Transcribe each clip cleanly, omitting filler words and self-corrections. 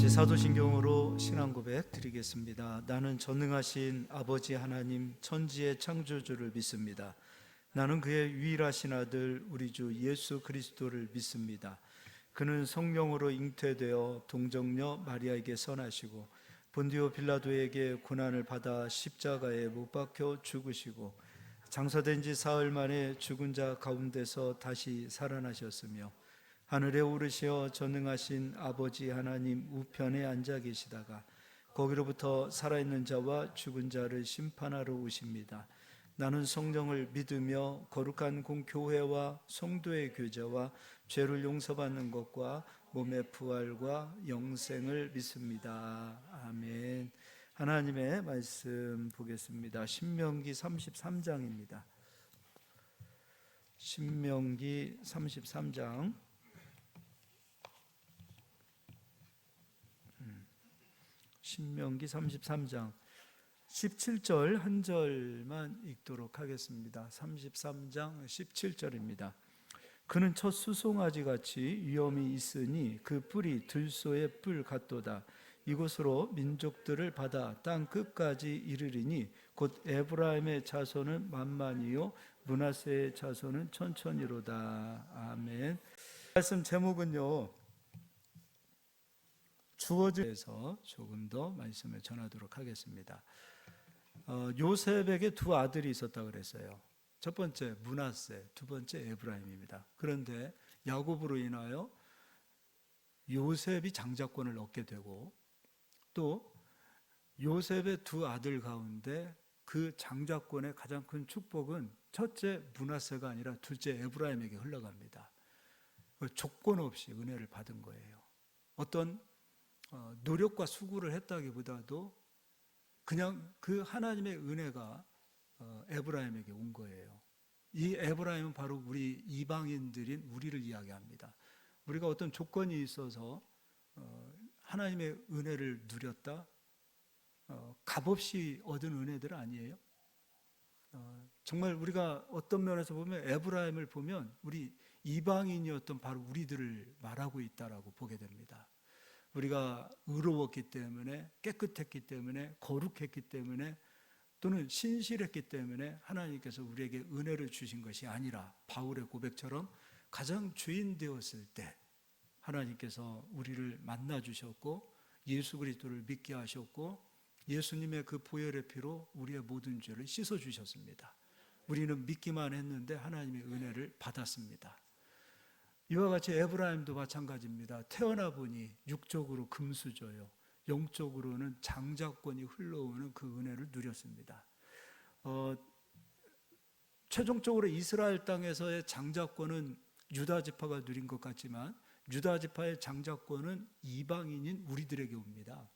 같이 사도신경으로 신앙 고백 드리겠습니다. 나는 전능하신 아버지 하나님 천지의 창조주를 믿습니다. 나는 그의 유일하신 아들 우리 주 예수 그리스도를 믿습니다. 그는 성령으로 잉태되어 동정녀 마리아에게 선하시고 본디오 빌라도에게 고난을 받아 십자가에 못 박혀 죽으시고 장사된 지 사흘 만에 죽은 자 가운데서 다시 살아나셨으며 하늘에 오르시어 전능하신 아버지 하나님 우편에 앉아 계시다가 거기로부터 살아있는 자와 죽은 자를 심판하러 오십니다. 나는 성령을 믿으며 거룩한 공교회와 성도의 교제와 죄를 용서받는 것과 몸의 부활과 영생을 믿습니다. 아멘. 하나님의 말씀 보겠습니다. 신명기 33장입니다. 신명기 33장 신명기 33장 17절 한 절만 읽도록 하겠습니다. 33장 17절입니다. 그는 첫 수송아지 같이 위엄이 있으니 그 뿔이 들소의 뿔 같도다. 이곳으로 민족들을 받아 땅 끝까지 이르리니 곧 에브라임의 자손은 만만이요 므낫세의 자손은 천천히로다. 아멘. 말씀 제목은요, 주어져서 조금 더 말씀을 전하도록 하겠습니다. 요셉에게 두 아들이 있었다 그랬어요. 첫 번째 므낫세, 두 번째 에브라임입니다. 그런데 야곱으로 인하여 요셉이 장자권을 얻게 되고 또 요셉의 두 아들 가운데 그 장자권의 가장 큰 축복은 첫째 므낫세가 아니라 둘째 에브라임에게 흘러갑니다. 조건 없이 은혜를 받은 거예요. 어떤 노력과 수고를 했다기보다도 그냥 그 하나님의 은혜가 에브라임에게 온 거예요. 이 에브라임은 바로 우리 이방인들인 우리를 이야기합니다. 우리가 어떤 조건이 있어서 하나님의 은혜를 누렸다, 값없이 얻은 은혜들 아니에요? 정말 우리가 어떤 면에서 보면 에브라임을 보면 우리 이방인이었던 바로 우리들을 말하고 있다라고 보게 됩니다. 우리가 의로웠기 때문에, 깨끗했기 때문에, 거룩했기 때문에, 또는 신실했기 때문에 하나님께서 우리에게 은혜를 주신 것이 아니라 바울의 고백처럼 가장 죄인 되었을 때 하나님께서 우리를 만나 주셨고 예수 그리스도를 믿게 하셨고 예수님의 그 보혈의 피로 우리의 모든 죄를 씻어 주셨습니다. 우리는 믿기만 했는데 하나님의 은혜를 받았습니다. 이와 같이 에브라임도 마찬가지입니다. 태어나 보니 육적으로 금수저요, 영적으로는 장자권이 흘러오는 그 은혜를 누렸습니다. 최종적으로 이스라엘 땅에서의 장자권은 유다 지파가 누린 것 같지만 유다 지파의 장자권은 이방인인 우리들에게 옵니다.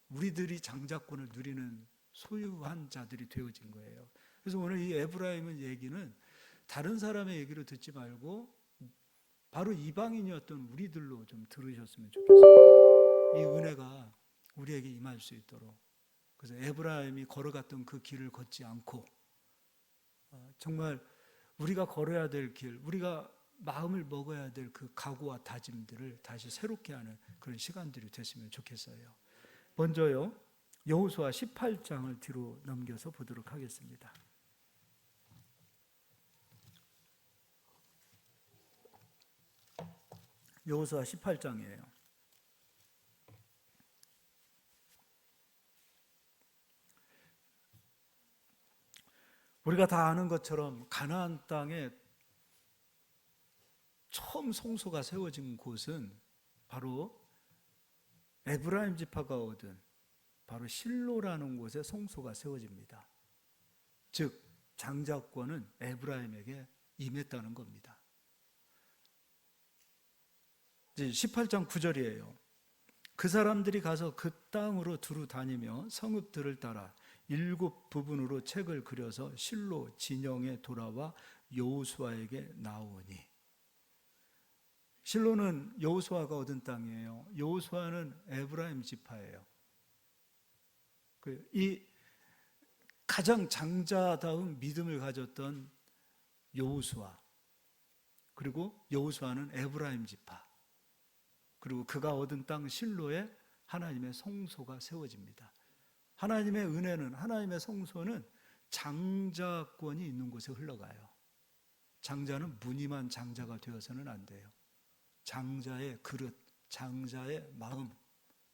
우리들이 장자권을 누리는 소유한 자들이 되어진 거예요. 그래서 오늘 이 에브라임의 얘기는 다른 사람의 얘기로 듣지 말고 바로 이방인이었던 우리들로 좀 들으셨으면 좋겠어요. 이 은혜가 우리에게 임할 수 있도록. 그래서 에브라임이 걸어갔던 그 길을 걷지 않고 정말 우리가 걸어야 될 길, 우리가 마음을 먹어야 될 그 각오와 다짐들을 다시 새롭게 하는 그런 시간들이 됐으면 좋겠어요. 먼저요, 여호수아 18장을 뒤로 넘겨서 보도록 하겠습니다. 여호수아 18장이에요. 우리가 다 아는 것처럼 가나안 땅에 처음 성소가 세워진 곳은 바로 에브라임 지파가 얻은 바로 실로라는 곳에 성소가 세워집니다. 즉 장자권은 에브라임에게 임했다는 겁니다. 18장 9절이에요. 그 사람들이 가서 그 땅으로 두루 다니며 성읍들을 따라 7 부분으로 책을 그려서 실로 진영에 돌아와 여호수아에게 나오니. 실로는 여호수아가 얻은 땅이에요. 여호수아는 에브라임 지파예요. 이 가장 장자다운 믿음을 가졌던 여호수아, 그리고 여호수아는 에브라임 지파, 그리고 그가 얻은 땅 실로에 하나님의 성소가 세워집니다. 하나님의 은혜는, 하나님의 성소는 장자권이 있는 곳에 흘러가요. 장자는 무늬만 장자가 되어서는 안 돼요. 장자의 그릇, 장자의 마음,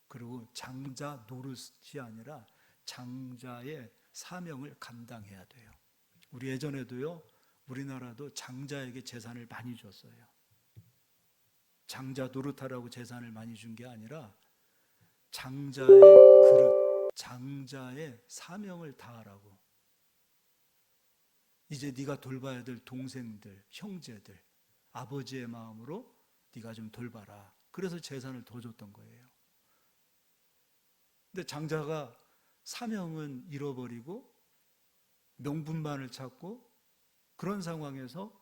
그리고 장자 노릇이 아니라 장자의 사명을 감당해야 돼요. 우리 예전에도요, 우리나라도 장자에게 재산을 많이 줬어요. 장자 노릇하라고 재산을 많이 준 게 아니라 장자의 그릇, 장자의 사명을 다하라고. 이제 네가 돌봐야 될 동생들, 형제들, 아버지의 마음으로 네가 좀 돌봐라. 그래서 재산을 더 줬던 거예요. 근데 장자가 사명은 잃어버리고 명분만을 찾고 그런 상황에서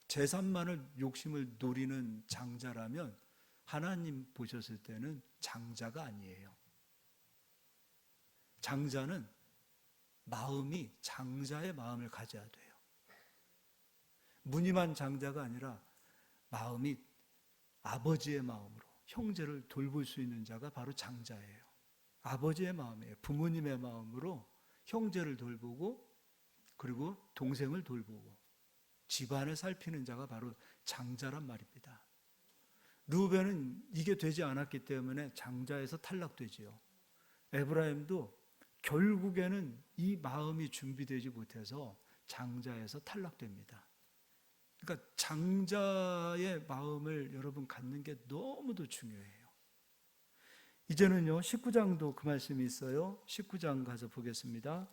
재산만을 욕심을 노리는 장자라면 하나님 보셨을 때는 장자가 아니에요. 장자는 마음이 장자의 마음을 가져야 돼요. 무늬만 장자가 아니라 마음이 아버지의 마음으로 형제를 돌볼 수 있는 자가 바로 장자예요. 아버지의 마음이에요. 부모님의 마음으로 형제를 돌보고 그리고 동생을 돌보고 집안을 살피는 자가 바로 장자란 말입니다. 르우벤은 이게 되지 않았기 때문에 장자에서 탈락되지요. 에브라임도 결국에는 이 마음이 준비되지 못해서 장자에서 탈락됩니다. 그러니까 장자의 마음을 여러분 갖는 게 너무도 중요해요. 이제는요 19장도 그 말씀이 있어요. 19장 가서 보겠습니다.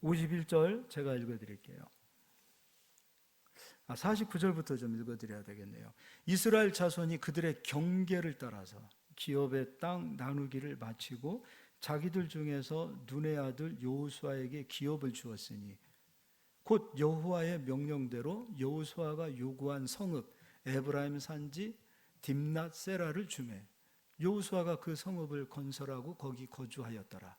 51절 제가 읽어드릴게요. 49절부터 좀 읽어드려야 되겠네요. 이스라엘 자손이 그들의 경계를 따라서 기업의 땅 나누기를 마치고 자기들 중에서 눈의 아들 여호수아에게 기업을 주었으니 곧 여호와의 명령대로 여호수아가 요구한 성읍 에브라임 산지 딥낫 세라를 주매 여호수아가 그 성읍을 건설하고 거기 거주하였더라.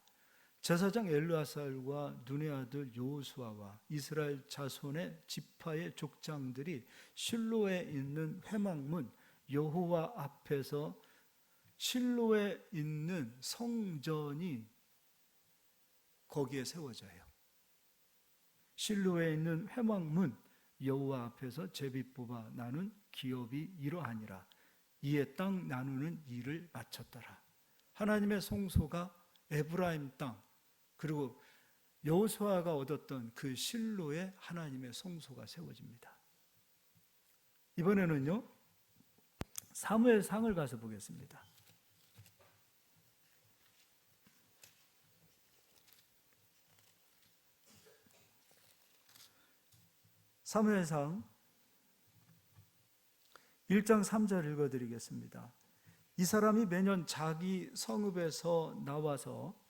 제사장 엘르아살과 눈의 아들 여호수아와 이스라엘 자손의 지파의 족장들이 실로에 있는 회막문 여호와 앞에서 실로에 있는 성전이 거기에 세워져요. 실로에 있는 회막문 여호와 앞에서 제비 뽑아 나눈 기업이 이러하니라. 이에 땅 나누는 일을 마쳤더라. 하나님의 성소가 에브라임 땅 그리고 여호수아가 얻었던 그 실로에 하나님의 성소가 세워집니다. 이번에는요 사무엘상을 가서 보겠습니다. 사무엘상 1장 3절 읽어드리겠습니다. 이 사람이 매년 자기 성읍에서 나와서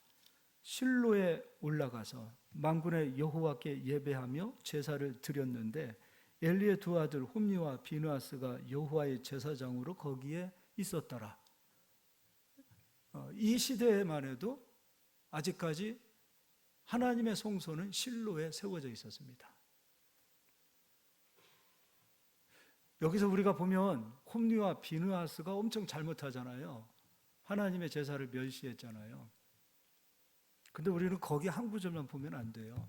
실로에 올라가서 만군의 여호와께 예배하며 제사를 드렸는데 엘리의 두 아들 홈니와 비느하스가 여호와의 제사장으로 거기에 있었더라. 이 시대에만 해도 아직까지 하나님의 성소는 실로에 세워져 있었습니다. 여기서 우리가 보면 홈니와 비느하스가 엄청 잘못하잖아요. 하나님의 제사를 멸시했잖아요. 근데 우리는 거기 한 구절만 보면 안 돼요.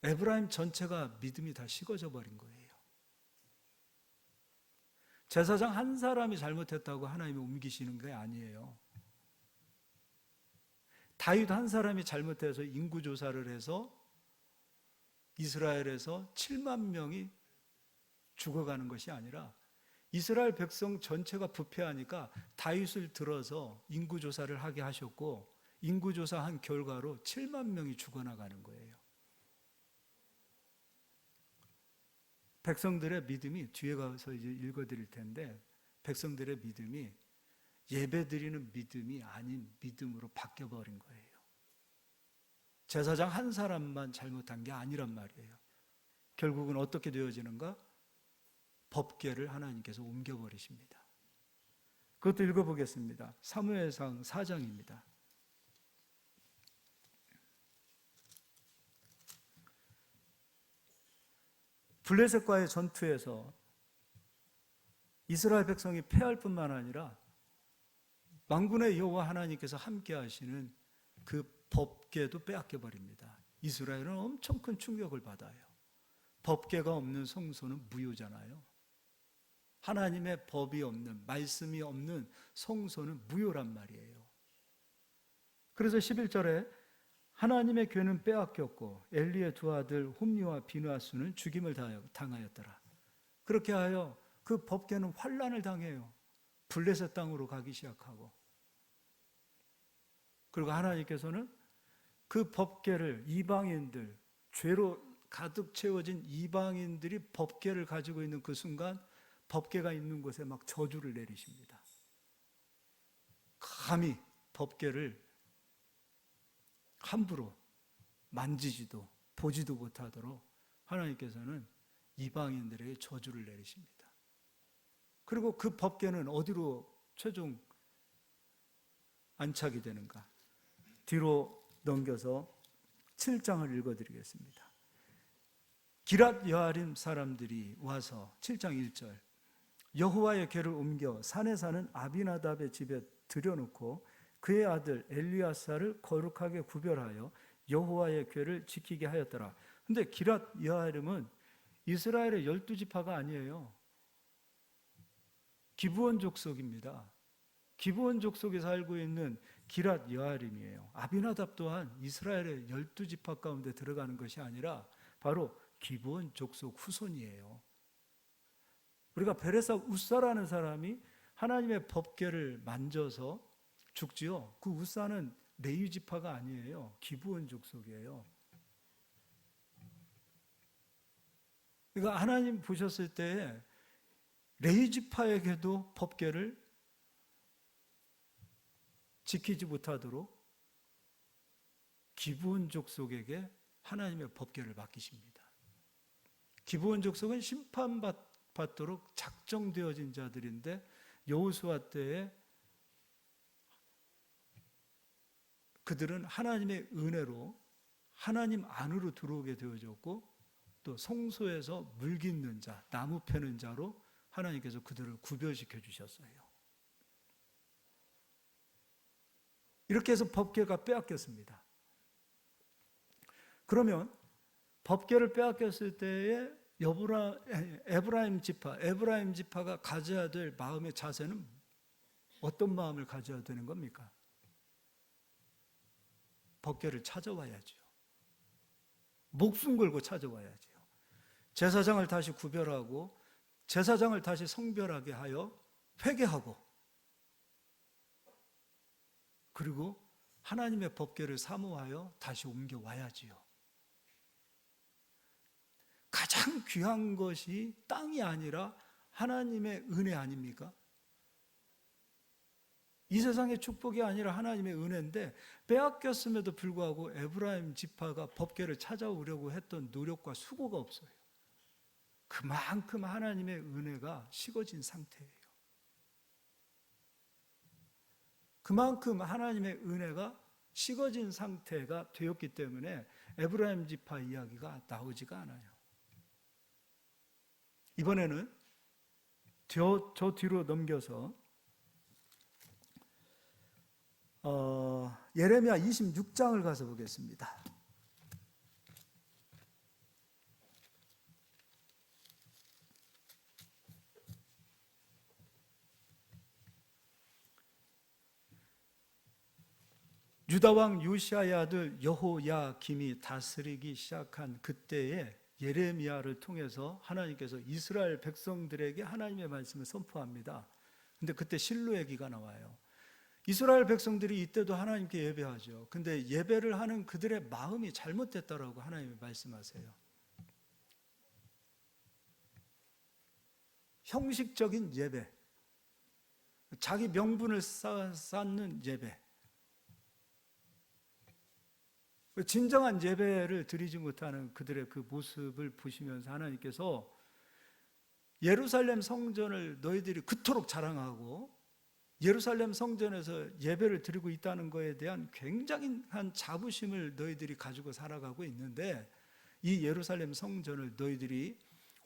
에브라임 전체가 믿음이 다 식어져 버린 거예요. 제사장 한 사람이 잘못했다고 하나님이 옮기시는 게 아니에요. 다윗 한 사람이 잘못해서 인구조사를 해서 이스라엘에서 7만 명이 죽어가는 것이 아니라 이스라엘 백성 전체가 부패하니까 다윗을 들어서 인구조사를 하게 하셨고 인구조사한 결과로 7만 명이 죽어나가는 거예요. 백성들의 믿음이 뒤에 가서 이제 읽어드릴 텐데 백성들의 믿음이 예배드리는 믿음이 아닌 믿음으로 바뀌어버린 거예요. 제사장 한 사람만 잘못한 게 아니란 말이에요. 결국은 어떻게 되어지는가? 법궤를 하나님께서 옮겨버리십니다. 그것도 읽어보겠습니다. 사무엘상 4장입니다. 블레셋과의 전투에서 이스라엘 백성이 패할 뿐만 아니라 만군의 여호와 하나님께서 함께 하시는 그 법궤도 빼앗겨 버립니다. 이스라엘은 엄청 큰 충격을 받아요. 법궤가 없는 성소는 무효잖아요. 하나님의 법이 없는, 말씀이 없는 성소는 무효란 말이에요. 그래서 11절에 하나님의 궤는 빼앗겼고 엘리의 두 아들 홈리와 비느하스는 죽임을 당하였더라. 그렇게 하여 그 법궤는 환난을 당해요. 블레셋 땅으로 가기 시작하고, 그리고 하나님께서는 그 법궤를 이방인들, 죄로 가득 채워진 이방인들이 법궤를 가지고 있는 그 순간 법궤가 있는 곳에 막 저주를 내리십니다. 감히 법궤를 함부로 만지지도 보지도 못하도록 하나님께서는 이방인들에게 저주를 내리십니다. 그리고 그 법궤는 어디로 최종 안착이 되는가? 뒤로 넘겨서 7장을 읽어드리겠습니다. 기랏 여아림 사람들이 와서 7장 1절 여호와의 궤를 옮겨 산에 사는 아비나답의 집에 들여놓고 그의 아들 엘리아사를 거룩하게 구별하여 여호와의 궤를 지키게 하였더라. 근데 기랏 여아림은 이스라엘의 12지파가 아니에요. 기브온 족속입니다. 기브온 족속에 살고 있는 기랏 여아림이에요. 아비나답 또한 이스라엘의 12지파 가운데 들어가는 것이 아니라 바로 기브온 족속 후손이에요. 우리가 베레사 우사라는 사람이 하나님의 법궤를 만져서 죽지요. 그 우사는 레위 지파가 아니에요. 기브온 족속이에요. 그러니까 하나님 보셨을 때 레위 지파에게도 법궤를 지키지 못하도록 기브온 족속에게 하나님의 법궤를 맡기십니다. 기브온 족속은 심판받도록 작정되어진 자들인데 여호수아 때에 그들은 하나님의 은혜로 하나님 안으로 들어오게 되어졌고 또 성소에서 물 깃는 자, 나무 패는 자로 하나님께서 그들을 구별시켜 주셨어요. 이렇게 해서 법궤가 빼앗겼습니다. 그러면 법궤를 빼앗겼을 때에 에브라임 지파가 가져야 될 마음의 자세는 어떤 마음을 가져야 되는 겁니까? 법궤를 찾아와야죠. 목숨 걸고 찾아와야죠. 제사장을 다시 구별하고 제사장을 다시 성별하게 하여 회개하고 그리고 하나님의 법궤를 사모하여 다시 옮겨와야지요. 가장 귀한 것이 땅이 아니라 하나님의 은혜 아닙니까? 이 세상의 축복이 아니라 하나님의 은혜인데 빼앗겼음에도 불구하고 에브라임 지파가 법궤를 찾아오려고 했던 노력과 수고가 없어요. 그만큼 하나님의 은혜가 식어진 상태예요. 그만큼 하나님의 은혜가 식어진 상태가 되었기 때문에 에브라임 지파 이야기가 나오지가 않아요. 이번에는 저 뒤로 넘겨서 예레미야 26장을 가서 보겠습니다. 유다왕 요시아의 아들 여호야김이 다스리기 시작한 그때에 예레미야를 통해서 하나님께서 이스라엘 백성들에게 하나님의 말씀을 선포합니다. 근데 그때 실로의 기가 나와요. 이스라엘 백성들이 이때도 하나님께 예배하죠. 근데 예배를 하는 그들의 마음이 잘못됐다라고 하나님이 말씀하세요. 형식적인 예배, 자기 명분을 쌓는 예배, 진정한 예배를 드리지 못하는 그들의 그 모습을 보시면서 하나님께서 예루살렘 성전을 너희들이 그토록 자랑하고 예루살렘 성전에서 예배를 드리고 있다는 것에 대한 굉장한 자부심을 너희들이 가지고 살아가고 있는데 이 예루살렘 성전을 너희들이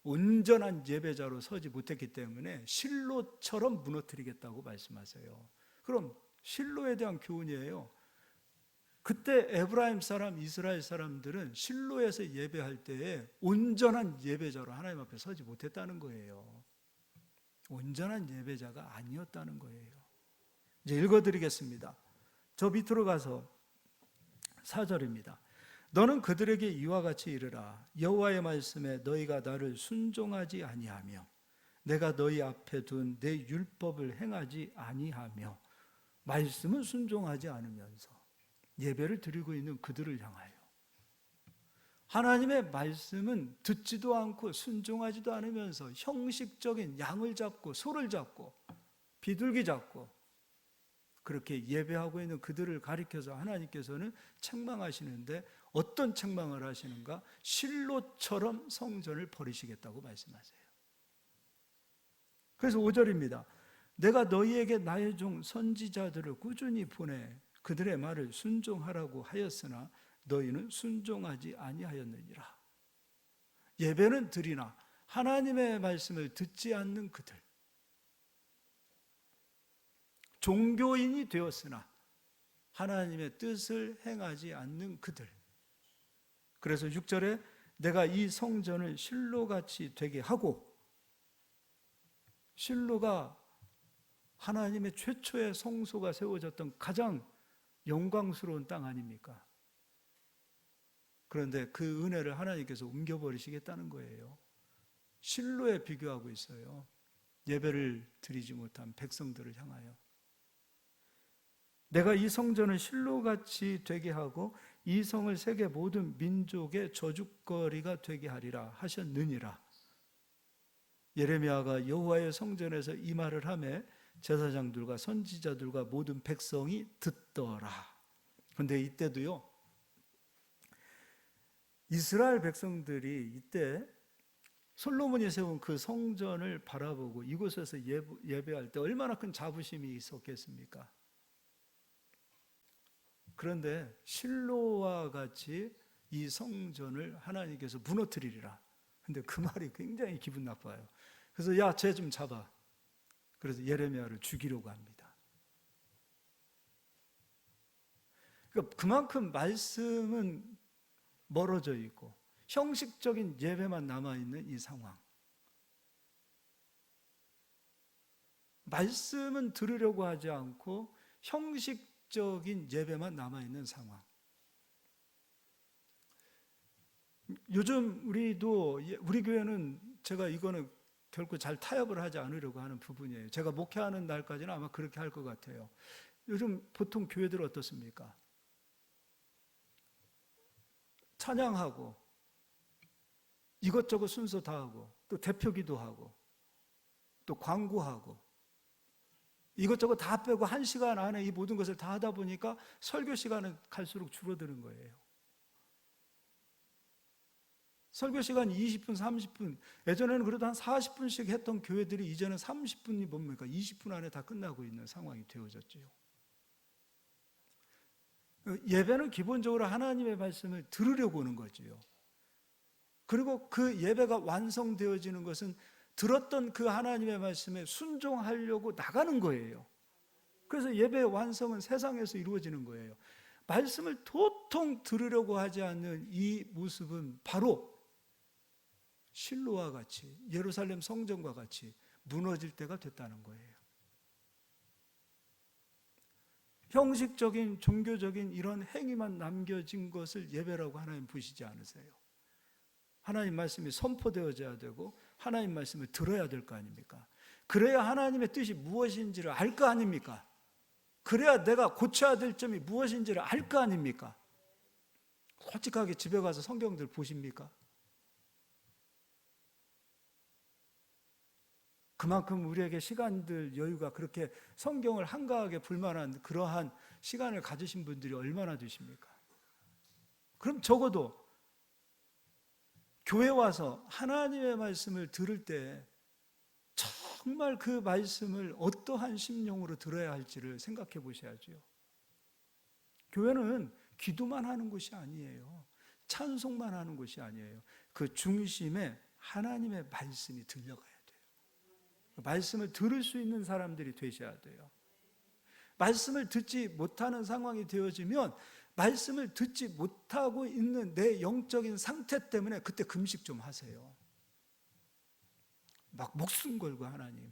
온전한 예배자로 서지 못했기 때문에 실로처럼 무너뜨리겠다고 말씀하세요. 그럼 실로에 대한 교훈이에요. 그때 에브라임 사람, 이스라엘 사람들은 실로에서 예배할 때에 온전한 예배자로 하나님 앞에 서지 못했다는 거예요. 온전한 예배자가 아니었다는 거예요. 이제 읽어드리겠습니다. 저 밑으로 가서 4절입니다. 너는 그들에게 이와 같이 이르라. 여호와의 말씀에 너희가 나를 순종하지 아니하며 내가 너희 앞에 둔 내 율법을 행하지 아니하며, 말씀은 순종하지 않으면서 예배를 드리고 있는 그들을 향하여, 하나님의 말씀은 듣지도 않고 순종하지도 않으면서 형식적인 양을 잡고 소를 잡고 비둘기 잡고 그렇게 예배하고 있는 그들을 가리켜서 하나님께서는 책망하시는데, 어떤 책망을 하시는가? 실로처럼 성전을 버리시겠다고 말씀하세요. 그래서 5절입니다. 내가 너희에게 나의 종 선지자들을 꾸준히 보내 그들의 말을 순종하라고 하였으나 너희는 순종하지 아니하였느니라. 예배는 드리나 하나님의 말씀을 듣지 않는 그들, 종교인이 되었으나 하나님의 뜻을 행하지 않는 그들. 그래서 6절에 내가 이 성전을 실로같이 되게 하고, 실로가 하나님의 최초의 성소가 세워졌던 가장 영광스러운 땅 아닙니까? 그런데 그 은혜를 하나님께서 옮겨버리시겠다는 거예요. 실로에 비교하고 있어요. 예배를 드리지 못한 백성들을 향하여. 내가 이 성전을 실로같이 되게 하고 이 성을 세계 모든 민족의 저주거리가 되게 하리라 하셨느니라. 예레미야가 여호와의 성전에서 이 말을 하매 제사장들과 선지자들과 모든 백성이 듣더라. 그런데 이때도요, 이스라엘 백성들이 이때 솔로몬이 세운 그 성전을 바라보고 이곳에서 예배할 때 얼마나 큰 자부심이 있었겠습니까? 그런데 실로와 같이 이 성전을 하나님께서 무너뜨리리라. 근데 그 말이 굉장히 기분 나빠요. 그래서 야, 쟤 좀 잡아. 그래서 예레미야를 죽이려고 합니다. 그러니까 그만큼 말씀은 멀어져 있고 형식적인 예배만 남아있는 이 상황. 말씀은 들으려고 하지 않고 형식적인 예배만 남아있는 상황. 요즘 우리 교회는 제가 이거는 결코 잘 타협을 하지 않으려고 하는 부분이에요. 제가 목회하는 날까지는 아마 그렇게 할 것 같아요. 요즘 보통 교회들 어떻습니까? 찬양하고 이것저것 순서 다 하고 또 대표기도 하고 또 광고하고 이것저것 다 빼고 1시간 안에 이 모든 것을 다 하다 보니까 설교 시간은 갈수록 줄어드는 거예요. 설교 시간이 20분, 30분, 예전에는 그래도 한 40분씩 했던 교회들이 이제는 30분이 뭡니까? 20분 안에 다 끝나고 있는 상황이 되어졌지요. 예배는 기본적으로 하나님의 말씀을 들으려고 오는 거지요. 그리고 그 예배가 완성되어지는 것은 들었던 그 하나님의 말씀에 순종하려고 나가는 거예요. 그래서 예배의 완성은 세상에서 이루어지는 거예요. 말씀을 도통 들으려고 하지 않는 이 모습은 바로 실로와 같이, 예루살렘 성전과 같이 무너질 때가 됐다는 거예요. 형식적인 종교적인 이런 행위만 남겨진 것을 예배라고 하나님 보시지 않으세요? 하나님 말씀이 선포되어져야 되고 하나님 말씀을 들어야 될 거 아닙니까? 그래야 하나님의 뜻이 무엇인지를 알 거 아닙니까? 그래야 내가 고쳐야 될 점이 무엇인지를 알 거 아닙니까? 솔직하게 집에 가서 성경들 보십니까? 그만큼 우리에게 시간들 여유가 그렇게 성경을 한가하게 볼만한 그러한 시간을 가지신 분들이 얼마나 되십니까? 그럼 적어도 교회 와서 하나님의 말씀을 들을 때 정말 그 말씀을 어떠한 심령으로 들어야 할지를 생각해 보셔야죠. 교회는 기도만 하는 곳이 아니에요. 찬송만 하는 곳이 아니에요. 그 중심에 하나님의 말씀이 들려가야 돼요. 말씀을 들을 수 있는 사람들이 되셔야 돼요. 말씀을 듣지 못하는 상황이 되어지면 말씀을 듣지 못하고 있는 내 영적인 상태 때문에 그때 금식 좀 하세요. 막 목숨 걸고 하나님,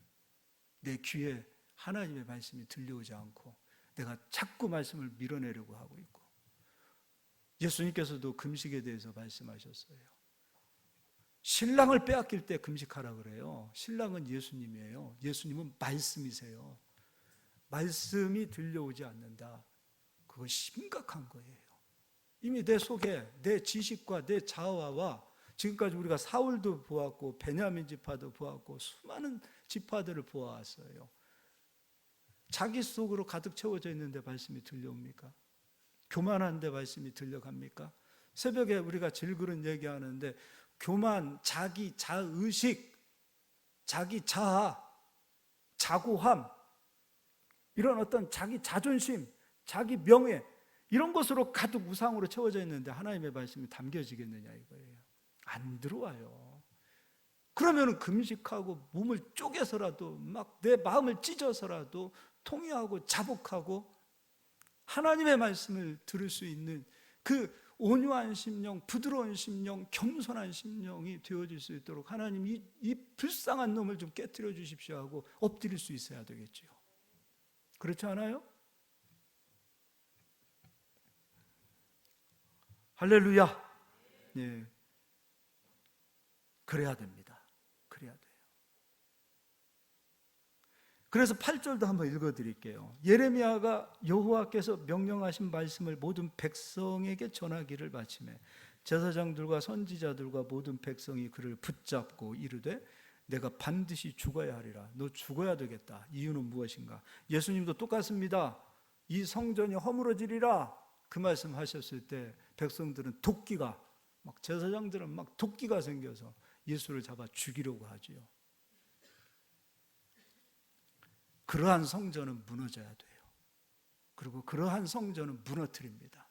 내 귀에 하나님의 말씀이 들려오지 않고 내가 자꾸 말씀을 밀어내려고 하고 있고, 예수님께서도 금식에 대해서 말씀하셨어요. 신랑을 빼앗길 때 금식하라 그래요. 신랑은 예수님이에요. 예수님은 말씀이세요. 말씀이 들려오지 않는다. 그거 심각한 거예요. 이미 내 속에 내 지식과 내 자아와 지금까지 우리가 사울도 보았고 베냐민 지파도 보았고 수많은 지파들을 보아왔어요. 자기 속으로 가득 채워져 있는데 말씀이 들려옵니까? 교만한데 말씀이 들려갑니까? 새벽에 우리가 질그릇 얘기하는데 교만, 자기 자의식, 자기 자아, 자고함, 이런 어떤 자기 자존심, 자기 명예, 이런 것으로 가득 우상으로 채워져 있는데 하나님의 말씀이 담겨지겠느냐 이거예요. 안 들어와요. 그러면 금식하고 몸을 쪼개서라도 막 내 마음을 찢어서라도 통회하고 자복하고 하나님의 말씀을 들을 수 있는 그 온유한 심령, 부드러운 심령, 겸손한 심령이 되어질 수 있도록 하나님 이 불쌍한 놈을 좀 깨트려 주십시오 하고 엎드릴 수 있어야 되겠지요. 그렇지 않아요? 할렐루야. 예. 그래야 됩니다. 그래야 돼요. 그래서 8절도 한번 읽어드릴게요. 예레미야가 여호와께서 명령하신 말씀을 모든 백성에게 전하기를 마치매 제사장들과 선지자들과 모든 백성이 그를 붙잡고 이르되 내가 반드시 죽어야 하리라. 너 죽어야 되겠다. 이유는 무엇인가? 예수님도 똑같습니다. 이 성전이 허물어지리라 그 말씀 하셨을 때 백성들은 도끼가 막 제사장들은 막 도끼가 생겨서 예수를 잡아 죽이려고 하지요. 그러한 성전은 무너져야 돼요. 그리고 그러한 성전은 무너뜨립니다.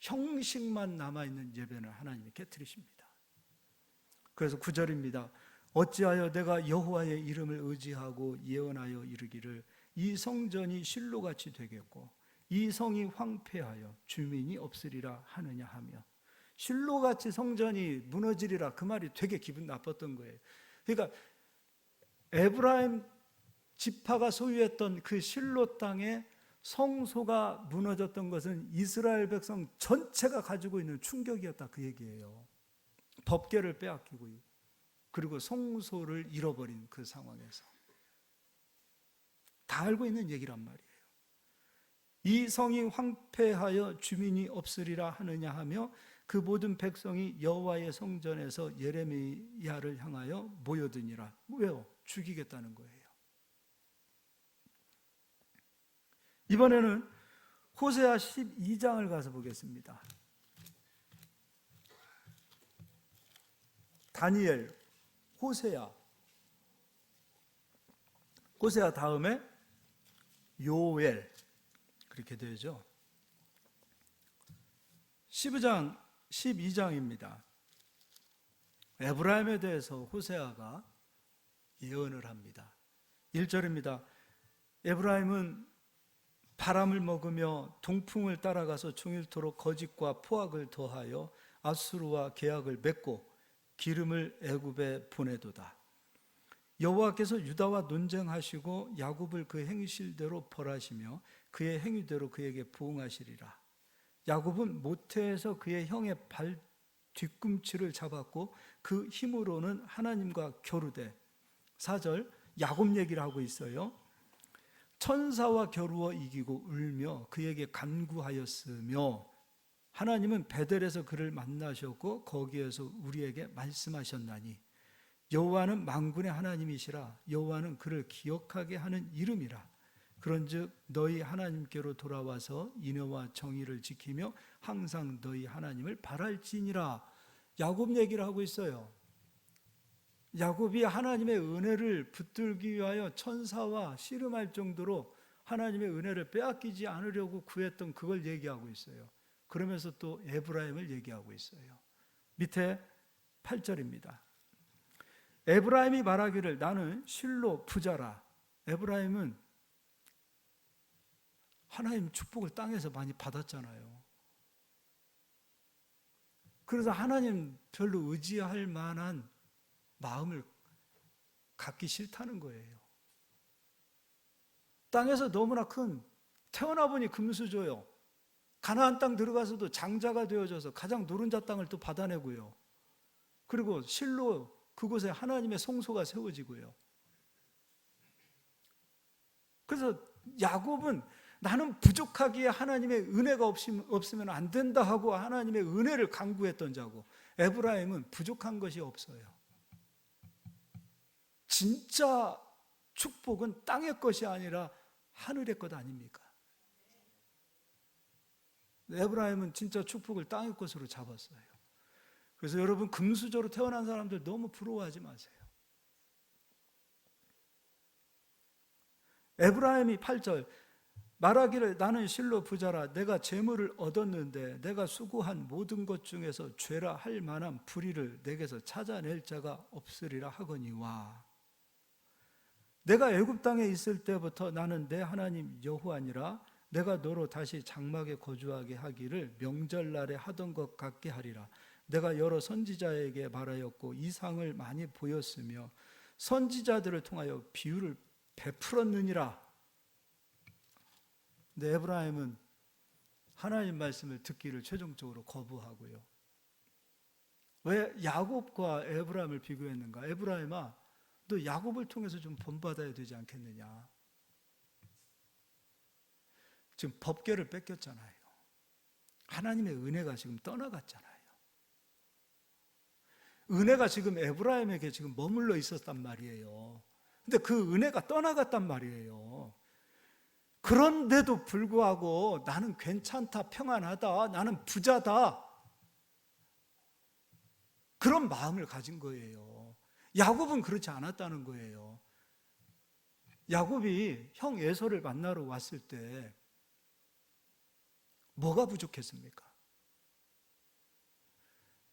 형식만 남아있는 예배는 하나님이 깨트리십니다. 그래서 9절입니다. 어찌하여 내가 여호와의 이름을 의지하고 예언하여 이르기를 이 성전이 실로같이 되겠고 이 성이 황폐하여 주민이 없으리라 하느냐 하며, 실로같이 성전이 무너지리라 그 말이 되게 기분 나빴던 거예요. 그러니까 에브라임 지파가 소유했던 그 실로 땅에 성소가 무너졌던 것은 이스라엘 백성 전체가 가지고 있는 충격이었다 그 얘기예요. 법궤를 빼앗기고 그리고 성소를 잃어버린 그 상황에서 다 알고 있는 얘기란 말이에요. 이 성이 황폐하여 주민이 없으리라 하느냐 하며 그 모든 백성이 여호와의 성전에서 예레미야를 향하여 모여드니라. 왜요? 죽이겠다는 거예요. 이번에는 호세아 12장을 가서 보겠습니다. 다니엘, 호세아 다음에 요엘 그렇게 되죠. 12장입니다. 에브라임에 대해서 호세아가 예언을 합니다. 1절입니다. 에브라임은 바람을 먹으며 동풍을 따라가서 종일토록 거짓과 포악을 더하여 아수르와 계약을 맺고 기름을 애굽에 보내도다. 여호와께서 유다와 논쟁하시고 야곱을 그 행실대로 벌하시며 그의 행위대로 그에게 부응하시리라. 야곱은 모태에서 그의 형의 발 뒤꿈치를 잡았고 그 힘으로는 하나님과 겨루되, 4절 야곱 얘기를 하고 있어요. 천사와 겨루어 이기고 울며 그에게 간구하였으며 하나님은 베델에서 그를 만나셨고 거기에서 우리에게 말씀하셨나니 여호와는 만군의 하나님이시라. 여호와는 그를 기억하게 하는 이름이라. 그런즉 너희 하나님께로 돌아와서 인애와 정의를 지키며 항상 너희 하나님을 바랄지니라. 야곱 얘기를 하고 있어요. 야곱이 하나님의 은혜를 붙들기 위하여 천사와 씨름할 정도로 하나님의 은혜를 빼앗기지 않으려고 구했던 그걸 얘기하고 있어요. 그러면서 또 에브라임을 얘기하고 있어요. 밑에 8절입니다. 에브라임이 말하기를 나는 실로 부자라. 에브라임은 하나님 축복을 땅에서 많이 받았잖아요. 그래서 하나님 별로 의지할 만한 마음을 갖기 싫다는 거예요. 땅에서 너무나 큰, 태어나 보니 금수저요. 가나안 땅 들어가서도 장자가 되어져서 가장 노른자 땅을 또 받아내고요. 그리고 실로 그곳에 하나님의 성소가 세워지고요. 그래서 야곱은 나는 부족하기에 하나님의 은혜가 없으면 안 된다 하고 하나님의 은혜를 간구했던 자고, 에브라임은 부족한 것이 없어요. 진짜 축복은 땅의 것이 아니라 하늘의 것 아닙니까? 에브라임은 진짜 축복을 땅의 것으로 잡았어요. 그래서 여러분, 금수저로 태어난 사람들 너무 부러워하지 마세요. 에브라임이 8절 말하기를 나는 실로 부자라. 내가 재물을 얻었는데 내가 수고한 모든 것 중에서 죄라 할 만한 불의를 내게서 찾아낼 자가 없으리라 하거니와. 내가 애굽 땅에 있을 때부터 나는 내 하나님 여호와니라. 내가 너로 다시 장막에 거주하게 하기를 명절날에 하던 것 같게 하리라. 내가 여러 선지자에게 말하였고 이상을 많이 보였으며 선지자들을 통하여 비유를 베풀었느니라. 근데 에브라임은 하나님 말씀을 듣기를 최종적으로 거부하고요. 왜 야곱과 에브라임을 비교했는가? 에브라임아, 너 야곱을 통해서 좀 본받아야 되지 않겠느냐? 지금 법궤를 뺏겼잖아요. 하나님의 은혜가 지금 떠나갔잖아요. 은혜가 지금 에브라임에게 지금 머물러 있었단 말이에요. 근데 그 은혜가 떠나갔단 말이에요. 그런데도 불구하고 나는 괜찮다, 평안하다, 나는 부자다, 그런 마음을 가진 거예요. 야곱은 그렇지 않았다는 거예요. 야곱이 형 에서를 만나러 왔을 때 뭐가 부족했습니까?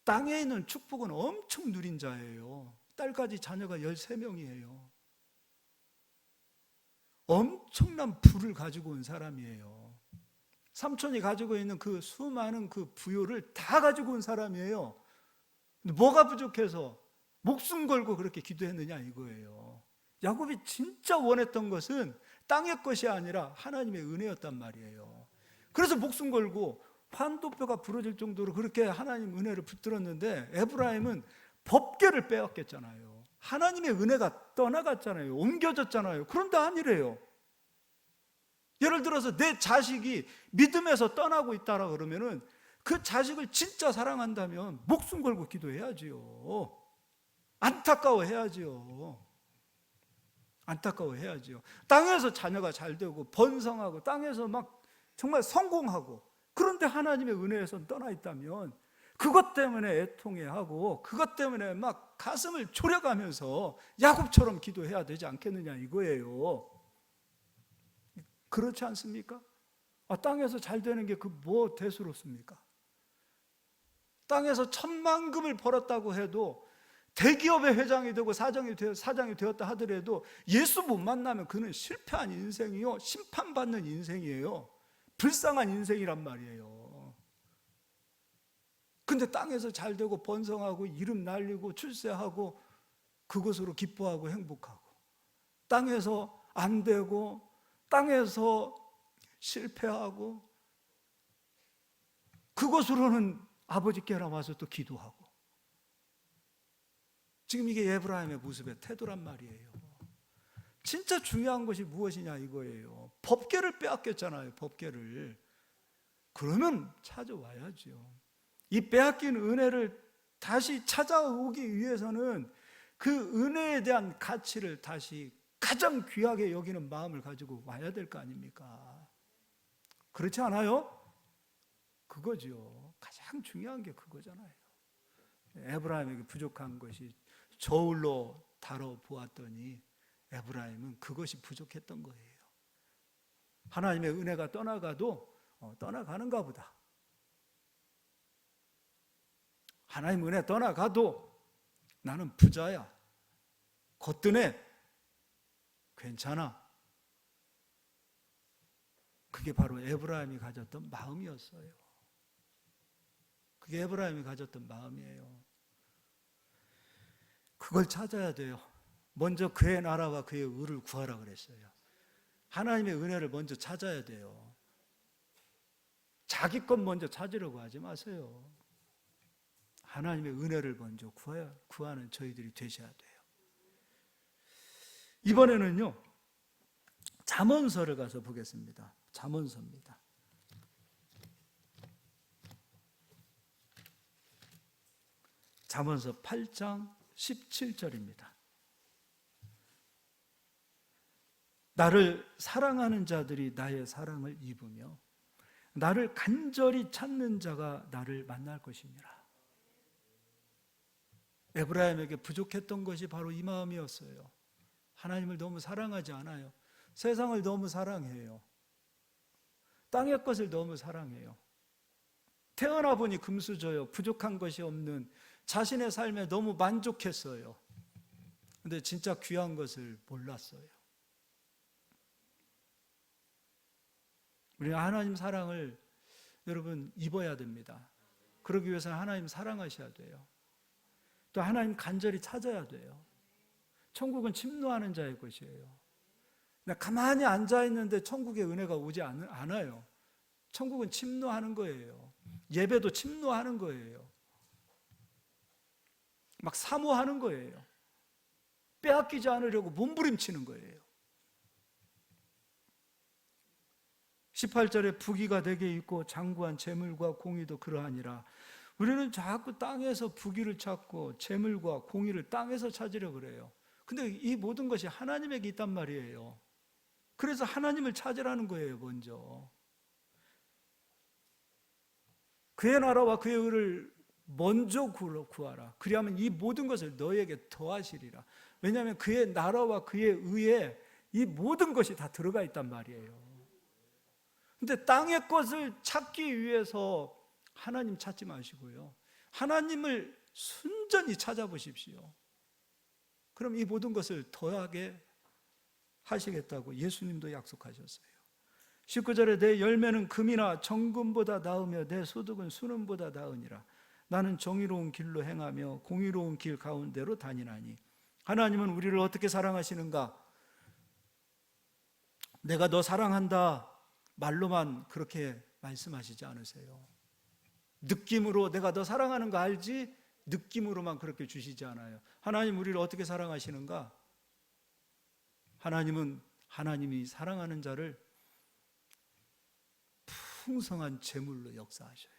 땅에 있는 축복은 엄청 누린 자예요. 딸까지 자녀가 13명이에요. 엄청난 부를 가지고 온 사람이에요. 삼촌이 가지고 있는 그 수많은 그 부요를 다 가지고 온 사람이에요. 근데 뭐가 부족해서 목숨 걸고 그렇게 기도했느냐 이거예요. 야곱이 진짜 원했던 것은 땅의 것이 아니라 하나님의 은혜였단 말이에요. 그래서 목숨 걸고 환도뼈가 부러질 정도로 그렇게 하나님 은혜를 붙들었는데, 에브라임은 법궤를 빼앗겼잖아요. 하나님의 은혜가 떠나갔잖아요. 옮겨졌잖아요. 그런데 아니래요. 예를 들어서 내 자식이 믿음에서 떠나고 있다라 그러면은 그 자식을 진짜 사랑한다면 목숨 걸고 기도해야지요. 안타까워해야지요. 안타까워해야지요. 땅에서 자녀가 잘 되고 번성하고 땅에서 막 정말 성공하고, 그런데 하나님의 은혜에서 떠나 있다면 그것 때문에 애통해하고 그것 때문에 막 가슴을 졸여가면서 야곱처럼 기도해야 되지 않겠느냐 이거예요. 그렇지 않습니까? 땅에서 잘 되는 게 그 뭐 대수롭습니까? 땅에서 천만금을 벌었다고 해도, 대기업의 회장이 되고 사장이 되었다 하더라도 예수 못 만나면 그는 실패한 인생이요, 심판받는 인생이에요. 불쌍한 인생이란 말이에요. 근데 땅에서 잘 되고 번성하고 이름 날리고 출세하고 그것으로 기뻐하고 행복하고, 땅에서 안 되고 땅에서 실패하고 그것으로는 아버지께나 와서 또 기도하고, 지금 이게 에브라임의 모습의 태도란 말이에요. 진짜 중요한 것이 무엇이냐 이거예요. 법궤를 빼앗겼잖아요. 법궤를. 그러면 찾아와야죠. 이 빼앗긴 은혜를 다시 찾아오기 위해서는 그 은혜에 대한 가치를 다시 가장 귀하게 여기는 마음을 가지고 와야 될 거 아닙니까? 그렇지 않아요? 그거죠. 가장 중요한 게 그거잖아요. 에브라임에게 부족한 것이 저울로 다뤄보았더니 에브라임은 그것이 부족했던 거예요. 하나님의 은혜가 떠나가도 떠나가는가 보다. 하나님 은혜 떠나가도 나는 부자야. 거뜬해. 괜찮아. 그게 바로 에브라임이 가졌던 마음이었어요. 그게 에브라임이 가졌던 마음이에요. 그걸 찾아야 돼요. 먼저 그의 나라와 그의 의를 구하라 그랬어요. 하나님의 은혜를 먼저 찾아야 돼요. 자기 것 먼저 찾으려고 하지 마세요. 하나님의 은혜를 먼저 구하는 저희들이 되셔야 돼요. 이번에는요, 잠언서를 가서 보겠습니다. 잠언서입니다. 잠언서 8장 17절입니다. 나를 사랑하는 자들이 나의 사랑을 입으며 나를 간절히 찾는 자가 나를 만날 것이니라. 에브라임에게 부족했던 것이 바로 이 마음이었어요. 하나님을 너무 사랑하지 않아요. 세상을 너무 사랑해요. 땅의 것을 너무 사랑해요. 태어나 보니 금수저요. 부족한 것이 없는 자신의 삶에 너무 만족했어요. 근데 진짜 귀한 것을 몰랐어요. 우리는 하나님 사랑을 여러분 입어야 됩니다. 그러기 위해서는 하나님 사랑하셔야 돼요. 또 하나님 간절히 찾아야 돼요. 천국은 침노하는 자의 것이에요. 그냥 가만히 앉아있는데 천국의 은혜가 오지 않아요. 천국은 침노하는 거예요. 예배도 침노하는 거예요. 막 사모하는 거예요. 빼앗기지 않으려고 몸부림치는 거예요. 18절에 부귀가 되게 있고 장구한 재물과 공의도 그러하니라. 우리는 자꾸 땅에서 부귀를 찾고 재물과 공의를 땅에서 찾으려고 그래요. 근데 이 모든 것이 하나님에게 있단 말이에요. 그래서 하나님을 찾으라는 거예요. 먼저 그의 나라와 그의 의를 먼저 구하라. 그리하면 이 모든 것을 너에게 더하시리라. 왜냐하면 그의 나라와 그의 의에 이 모든 것이 다 들어가 있단 말이에요. 근데 땅의 것을 찾기 위해서 하나님 찾지 마시고요, 하나님을 순전히 찾아보십시오. 그럼 이 모든 것을 더하게 하시겠다고 예수님도 약속하셨어요. 19절에 내 열매는 금이나 정금보다 나으며 내 소득은 순금보다 나으니라. 나는 정의로운 길로 행하며 공의로운 길 가운데로 다니나니. 하나님은 우리를 어떻게 사랑하시는가? 내가 너 사랑한다 말로만 그렇게 말씀하시지 않으세요. 느낌으로 내가 너 사랑하는 거 알지? 느낌으로만 그렇게 주시지 않아요. 하나님 우리를 어떻게 사랑하시는가? 하나님은 하나님이 사랑하는 자를 풍성한 재물로 역사하셔요.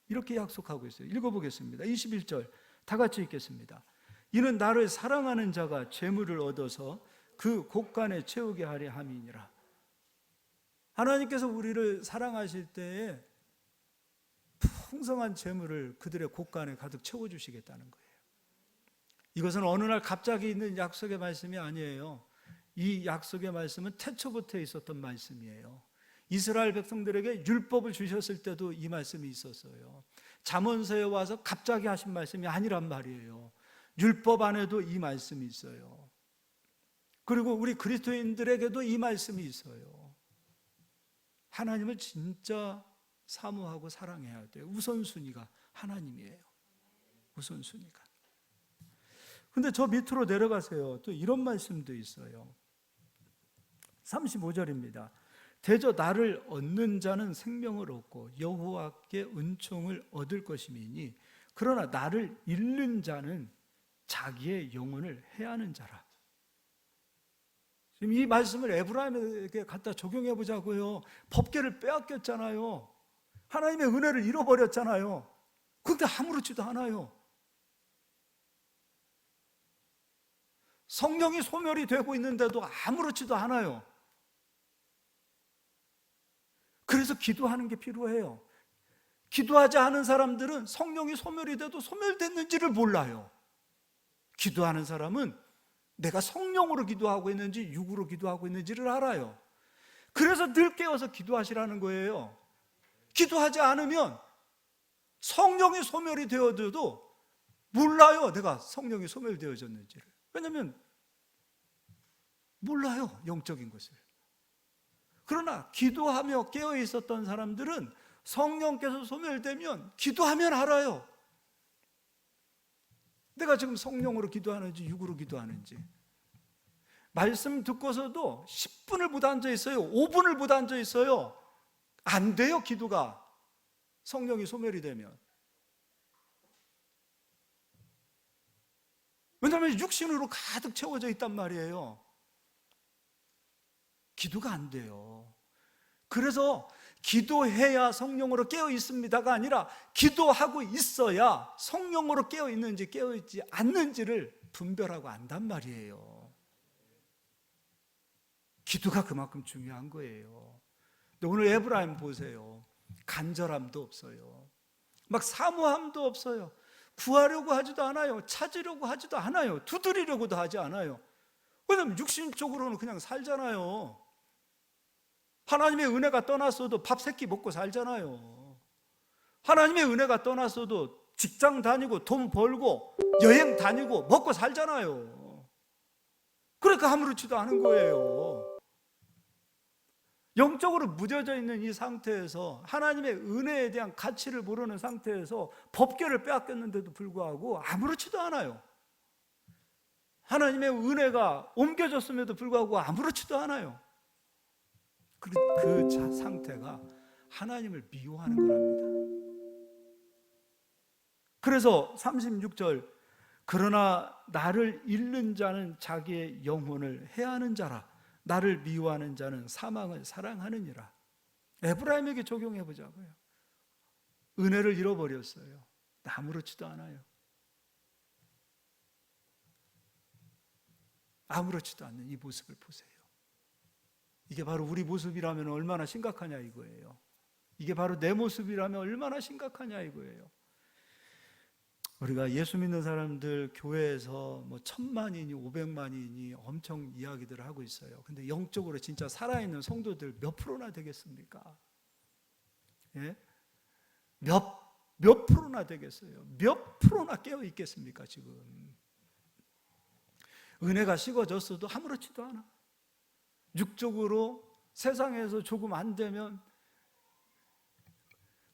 이렇게 약속하고 있어요. 읽어보겠습니다. 21절 다 같이 읽겠습니다. 이는 나를 사랑하는 자가 재물을 얻어서 그 곳간에 채우게 하려 함이니라. 하나님께서 우리를 사랑하실 때에 풍성한 재물을 그들의 곳간에 가득 채워주시겠다는 거예요. 이것은 어느 날 갑자기 있는 약속의 말씀이 아니에요. 이 약속의 말씀은 태초부터 있었던 말씀이에요. 이스라엘 백성들에게 율법을 주셨을 때도 이 말씀이 있었어요. 잠언서에 와서 갑자기 하신 말씀이 아니란 말이에요. 율법 안에도 이 말씀이 있어요. 그리고 우리 그리스도인들에게도 이 말씀이 있어요. 하나님을 진짜 사모하고 사랑해야 돼요. 우선순위가 하나님이에요. 우선순위가. 근데 저 밑으로 내려가세요. 또 이런 말씀도 있어요. 35절입니다. 대저 나를 얻는 자는 생명을 얻고 여호와께 은총을 얻을 것임이니 그러나 나를 잃는 자는 자기의 영혼을 해하는 자라. 지금 이 말씀을 에브라임에게 갖다 적용해 보자고요. 법궤를 빼앗겼잖아요. 하나님의 은혜를 잃어버렸잖아요. 그런데 아무렇지도 않아요. 성령이 소멸이 되고 있는데도 아무렇지도 않아요. 그래서 기도하는 게 필요해요. 기도하지 않은 사람들은 성령이 소멸이 돼도 소멸됐는지를 몰라요. 기도하는 사람은 내가 성령으로 기도하고 있는지 육으로 기도하고 있는지를 알아요. 그래서 늘 깨어서 기도하시라는 거예요. 기도하지 않으면 성령이 소멸이 되어도 몰라요, 내가 성령이 소멸되어졌는지를. 왜냐하면 몰라요, 영적인 것을. 그러나 기도하며 깨어 있었던 사람들은 성령께서 소멸되면 기도하면 알아요. 내가 지금 성령으로 기도하는지 육으로 기도하는지. 말씀 듣고서도 10분을 못 앉아 있어요, 5분을 못 앉아 있어요. 안 돼요, 기도가. 성령이 소멸이 되면. 왜냐하면 육신으로 가득 채워져 있단 말이에요. 기도가 안 돼요. 그래서 기도해야 성령으로 깨어 있습니다가 아니라 기도하고 있어야 성령으로 깨어 있는지 깨어 있지 않는지를 분별하고 안단 말이에요. 기도가 그만큼 중요한 거예요. 근데 오늘 에브라임 보세요. 간절함도 없어요. 막 사모함도 없어요. 구하려고 하지도 않아요. 찾으려고 하지도 않아요. 두드리려고도 하지 않아요. 왜냐하면 육신적으로는 그냥 살잖아요. 하나님의 은혜가 떠났어도 밥 세 끼 먹고 살잖아요. 하나님의 은혜가 떠났어도 직장 다니고 돈 벌고 여행 다니고 먹고 살잖아요. 그러니까 아무렇지도 않은 거예요. 영적으로 무뎌져 있는 이 상태에서, 하나님의 은혜에 대한 가치를 모르는 상태에서 법궤를 빼앗겼는데도 불구하고 아무렇지도 않아요. 하나님의 은혜가 옮겨졌음에도 불구하고 아무렇지도 않아요. 그 상태가 하나님을 미워하는 거랍니다. 그래서 36절, 그러나 나를 잃는 자는 자기의 영혼을 해하는 자라. 나를 미워하는 자는 사망을 사랑하느니라. 에브라임에게 적용해 보자고요. 은혜를 잃어버렸어요. 아무렇지도 않아요. 아무렇지도 않는 이 모습을 보세요. 이게 바로 우리 모습이라면 얼마나 심각하냐 이거예요. 이게 바로 내 모습이라면 얼마나 심각하냐 이거예요. 우리가 예수 믿는 사람들 교회에서 뭐 1000만이니 500만이니 엄청 이야기들을 하고 있어요. 근데 영적으로 진짜 살아있는 성도들 몇 프로나 되겠습니까? 예? 몇 프로나 되겠어요? 몇 프로나 깨어 있겠습니까 지금? 은혜가 식어졌어도 아무렇지도 않아. 육적으로 세상에서 조금 안 되면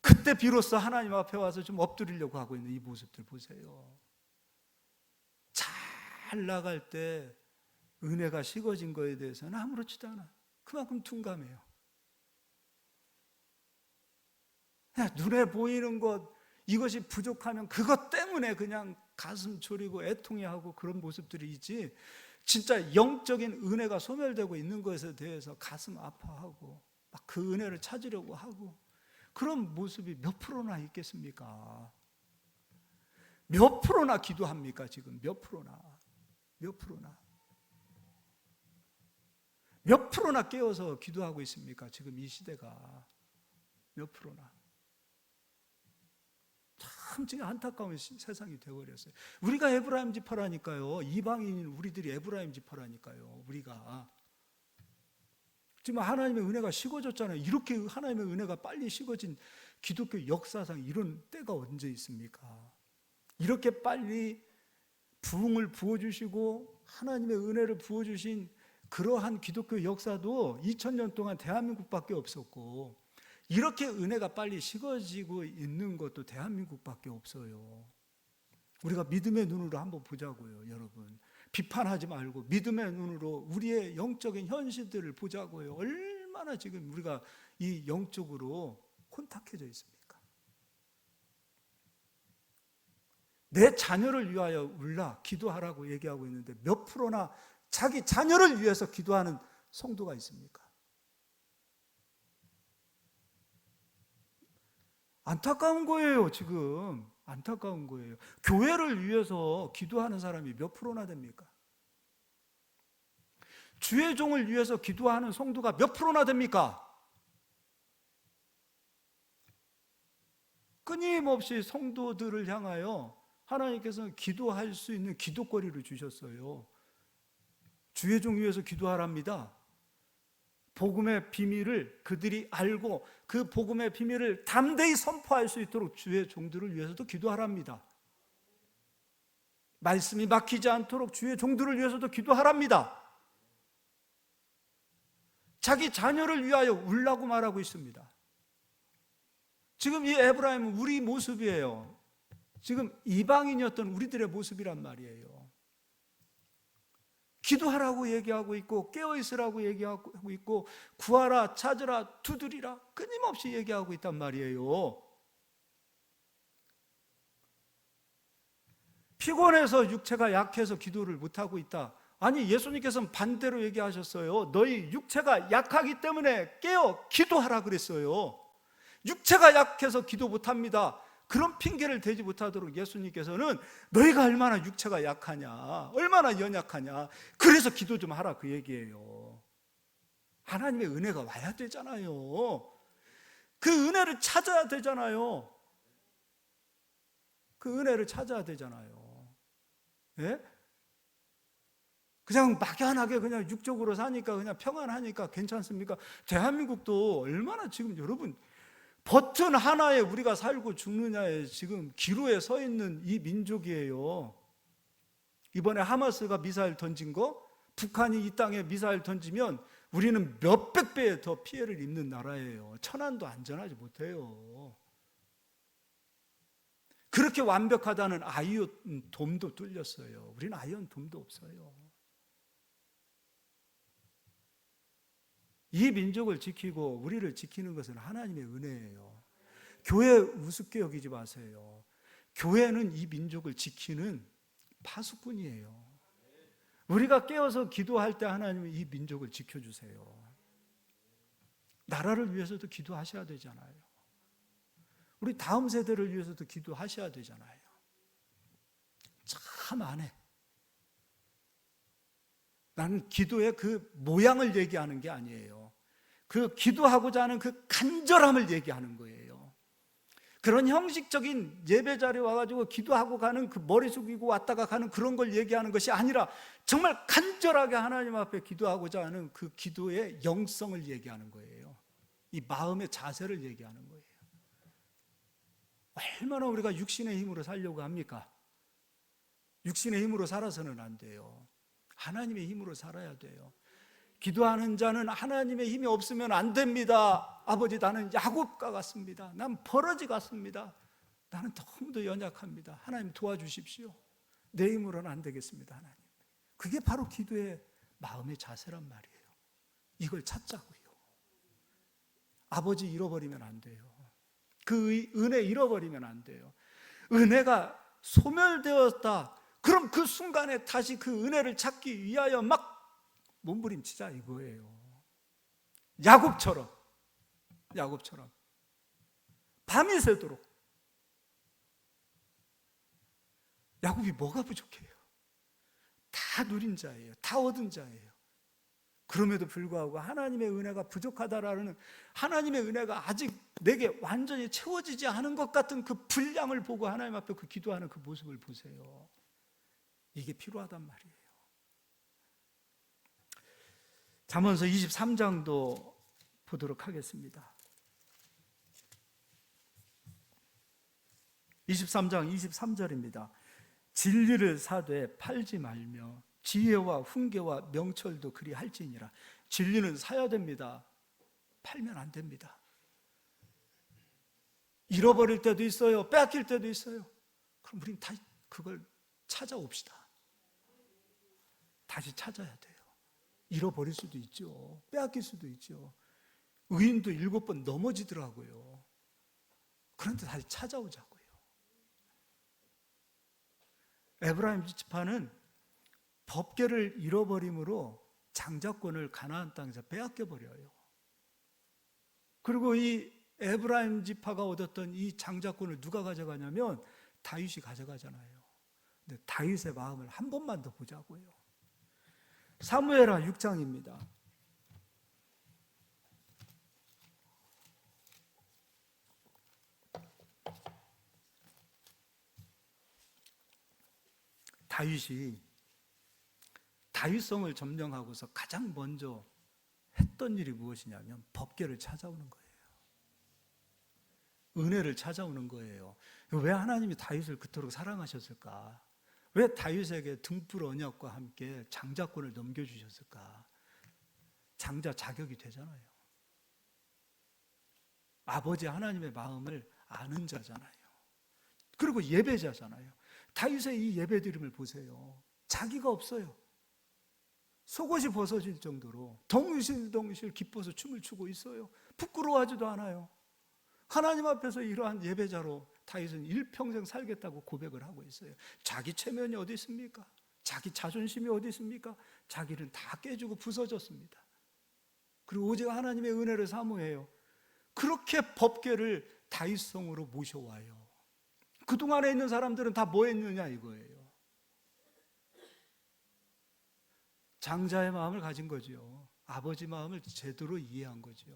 그때 비로소 하나님 앞에 와서 좀 엎드리려고 하고 있는 이 모습들 보세요. 잘 나갈 때 은혜가 식어진 거에 대해서는 아무렇지도 않아. 그만큼 둔감해요. 그냥 눈에 보이는 것, 이것이 부족하면 그것 때문에 그냥 가슴 졸이고 애통해하고 그런 모습들이 있지, 진짜 영적인 은혜가 소멸되고 있는 것에 대해서 가슴 아파하고 막 그 은혜를 찾으려고 하고 그런 모습이 몇 프로나 있겠습니까? 몇 프로나 기도합니까 지금? 몇 프로나? 몇 프로나? 몇 프로나 깨어서 기도하고 있습니까 지금 이 시대가? 몇 프로나? 참 지금 안타까운 세상이 되어버렸어요. 우리가 에브라임 지파라니까요. 이방인인 우리들이 에브라임 지파라니까요. 우리가 지금 하나님의 은혜가 식어졌잖아요. 이렇게 하나님의 은혜가 빨리 식어진 기독교 역사상 이런 때가 언제 있습니까? 이렇게 빨리 부흥을 부어주시고 하나님의 은혜를 부어주신 그러한 기독교 역사도 2000년 동안 대한민국밖에 없었고, 이렇게 은혜가 빨리 식어지고 있는 것도 대한민국밖에 없어요. 우리가 믿음의 눈으로 한번 보자고요, 여러분. 비판하지 말고 믿음의 눈으로 우리의 영적인 현실들을 보자고요. 얼마나 지금 우리가 이 영적으로 혼탁해져 있습니까? 내 자녀를 위하여 울라 기도하라고 얘기하고 있는데 몇 프로나 자기 자녀를 위해서 기도하는 성도가 있습니까? 안타까운 거예요. 지금 안타까운 거예요. 교회를 위해서 기도하는 사람이 몇 프로나 됩니까? 주의 종을 위해서 기도하는 성도가 몇 프로나 됩니까? 끊임없이 성도들을 향하여 하나님께서 기도할 수 있는 기도거리를 주셨어요. 주의 종 위해서 기도하랍니다. 복음의 비밀을 그들이 알고 그 복음의 비밀을 담대히 선포할 수 있도록 주의 종들을 위해서도 기도하랍니다. 말씀이 막히지 않도록 주의 종들을 위해서도 기도하랍니다. 자기 자녀를 위하여 울라고 말하고 있습니다. 지금 이 에브라임은 우리 모습이에요. 지금 이방인이었던 우리들의 모습이란 말이에요. 기도하라고 얘기하고 있고 깨어있으라고 얘기하고 있고 구하라, 찾으라, 두드리라 끊임없이 얘기하고 있단 말이에요. 피곤해서 육체가 약해서 기도를 못하고 있다. 아니, 예수님께서는 반대로 얘기하셨어요. 너희 육체가 약하기 때문에 깨어 기도하라 그랬어요. 육체가 약해서 기도 못합니다. 그런 핑계를 대지 못하도록 예수님께서는 너희가 얼마나 육체가 약하냐, 얼마나 연약하냐, 그래서 기도 좀 하라 그 얘기예요. 하나님의 은혜가 와야 되잖아요. 그 은혜를 찾아야 되잖아요. 그 은혜를 찾아야 되잖아요. 예? 그냥 막연하게 그냥 육적으로 사니까 그냥 평안하니까 괜찮습니까? 대한민국도 얼마나 지금 여러분 버튼 하나에 우리가 살고 죽느냐에 지금 기로에 서 있는 이 민족이에요. 이번에 하마스가 미사일 던진 거, 북한이 이 땅에 미사일 던지면 우리는 몇백 배에 더 피해를 입는 나라예요. 천안도 안전하지 못해요. 그렇게 완벽하다는 아이온 돔도 뚫렸어요. 우리는 아이온 돔도 없어요. 이 민족을 지키고 우리를 지키는 것은 하나님의 은혜예요. 교회 우습게 여기지 마세요. 교회는 이 민족을 지키는 파수꾼이에요. 우리가 깨어서 기도할 때 하나님은 이 민족을 지켜주세요. 나라를 위해서도 기도하셔야 되잖아요. 우리 다음 세대를 위해서도 기도하셔야 되잖아요. 참 안 해. 나는 기도의 그 모양을 얘기하는 게 아니에요. 그 기도하고자 하는 그 간절함을 얘기하는 거예요. 그런 형식적인 예배 자리에 와가지고 기도하고 가는 그 머리 숙이고 왔다가 가는 그런 걸 얘기하는 것이 아니라 정말 간절하게 하나님 앞에 기도하고자 하는 그 기도의 영성을 얘기하는 거예요. 이 마음의 자세를 얘기하는 거예요. 얼마나 우리가 육신의 힘으로 살려고 합니까? 육신의 힘으로 살아서는 안 돼요. 하나님의 힘으로 살아야 돼요. 기도하는 자는 하나님의 힘이 없으면 안 됩니다. 아버지, 나는 야곱과 같습니다. 난 버러지 같습니다. 나는 너무도 연약합니다. 하나님 도와주십시오. 내 힘으로는 안 되겠습니다. 하나님. 그게 바로 기도의 마음의 자세란 말이에요. 이걸 찾자고요. 아버지 잃어버리면 안 돼요. 그 은혜 잃어버리면 안 돼요. 은혜가 소멸되었다. 그럼 그 순간에 다시 그 은혜를 찾기 위하여 막 몸부림치자 이거예요. 야곱처럼 밤이 새도록. 야곱이 뭐가 부족해요? 다 누린 자예요. 다 얻은 자예요. 그럼에도 불구하고 하나님의 은혜가 부족하다라는, 하나님의 은혜가 아직 내게 완전히 채워지지 않은 것 같은 그 분량을 보고 하나님 앞에 그 기도하는 그 모습을 보세요. 이게 필요하단 말이에요. 잠언서 23장도 보도록 하겠습니다. 23장 23절입니다. 진리를 사되 팔지 말며 지혜와 훈계와 명철도 그리 할지니라. 진리는 사야 됩니다. 팔면 안 됩니다. 잃어버릴 때도 있어요. 빼앗길 때도 있어요. 그럼 우린 다시 그걸 찾아옵시다. 다시 찾아야 돼요. 잃어버릴 수도 있죠. 빼앗길 수도 있죠. 의인도 7번 넘어지더라고요. 그런데 다시 찾아오자고요. 에브라임 지파는 법궤를 잃어버림으로 장자권을 가나안 땅에서 빼앗겨 버려요. 그리고 이 에브라임 지파가 얻었던 이 장자권을 누가 가져가냐면 다윗이 가져가잖아요. 근데 다윗의 마음을 한 번만 더 보자고요. 사무엘하 6장입니다. 다윗이 다윗성을 점령하고서 가장 먼저 했던 일이 무엇이냐면 법궤를 찾아오는 거예요. 은혜를 찾아오는 거예요. 왜 하나님이 다윗을 그토록 사랑하셨을까? 왜 다윗에게 등불 언약과 함께 장자권을 넘겨주셨을까? 장자 자격이 되잖아요. 아버지 하나님의 마음을 아는 자잖아요. 그리고 예배자잖아요. 다윗의 이 예배드림을 보세요. 자기가 없어요. 속옷이 벗어질 정도로 덩실덩실 기뻐서 춤을 추고 있어요. 부끄러워하지도 않아요. 하나님 앞에서 이러한 예배자로 다윗은 일평생 살겠다고 고백을 하고 있어요. 자기 체면이 어디 있습니까? 자기 자존심이 어디 있습니까? 자기는 다 깨지고 부서졌습니다. 그리고 오직 하나님의 은혜를 사모해요. 그렇게 법궤를 다윗성으로 모셔와요. 그동안에 있는 사람들은 다 뭐 했느냐 이거예요. 장자의 마음을 가진 거죠. 아버지 마음을 제대로 이해한 거죠.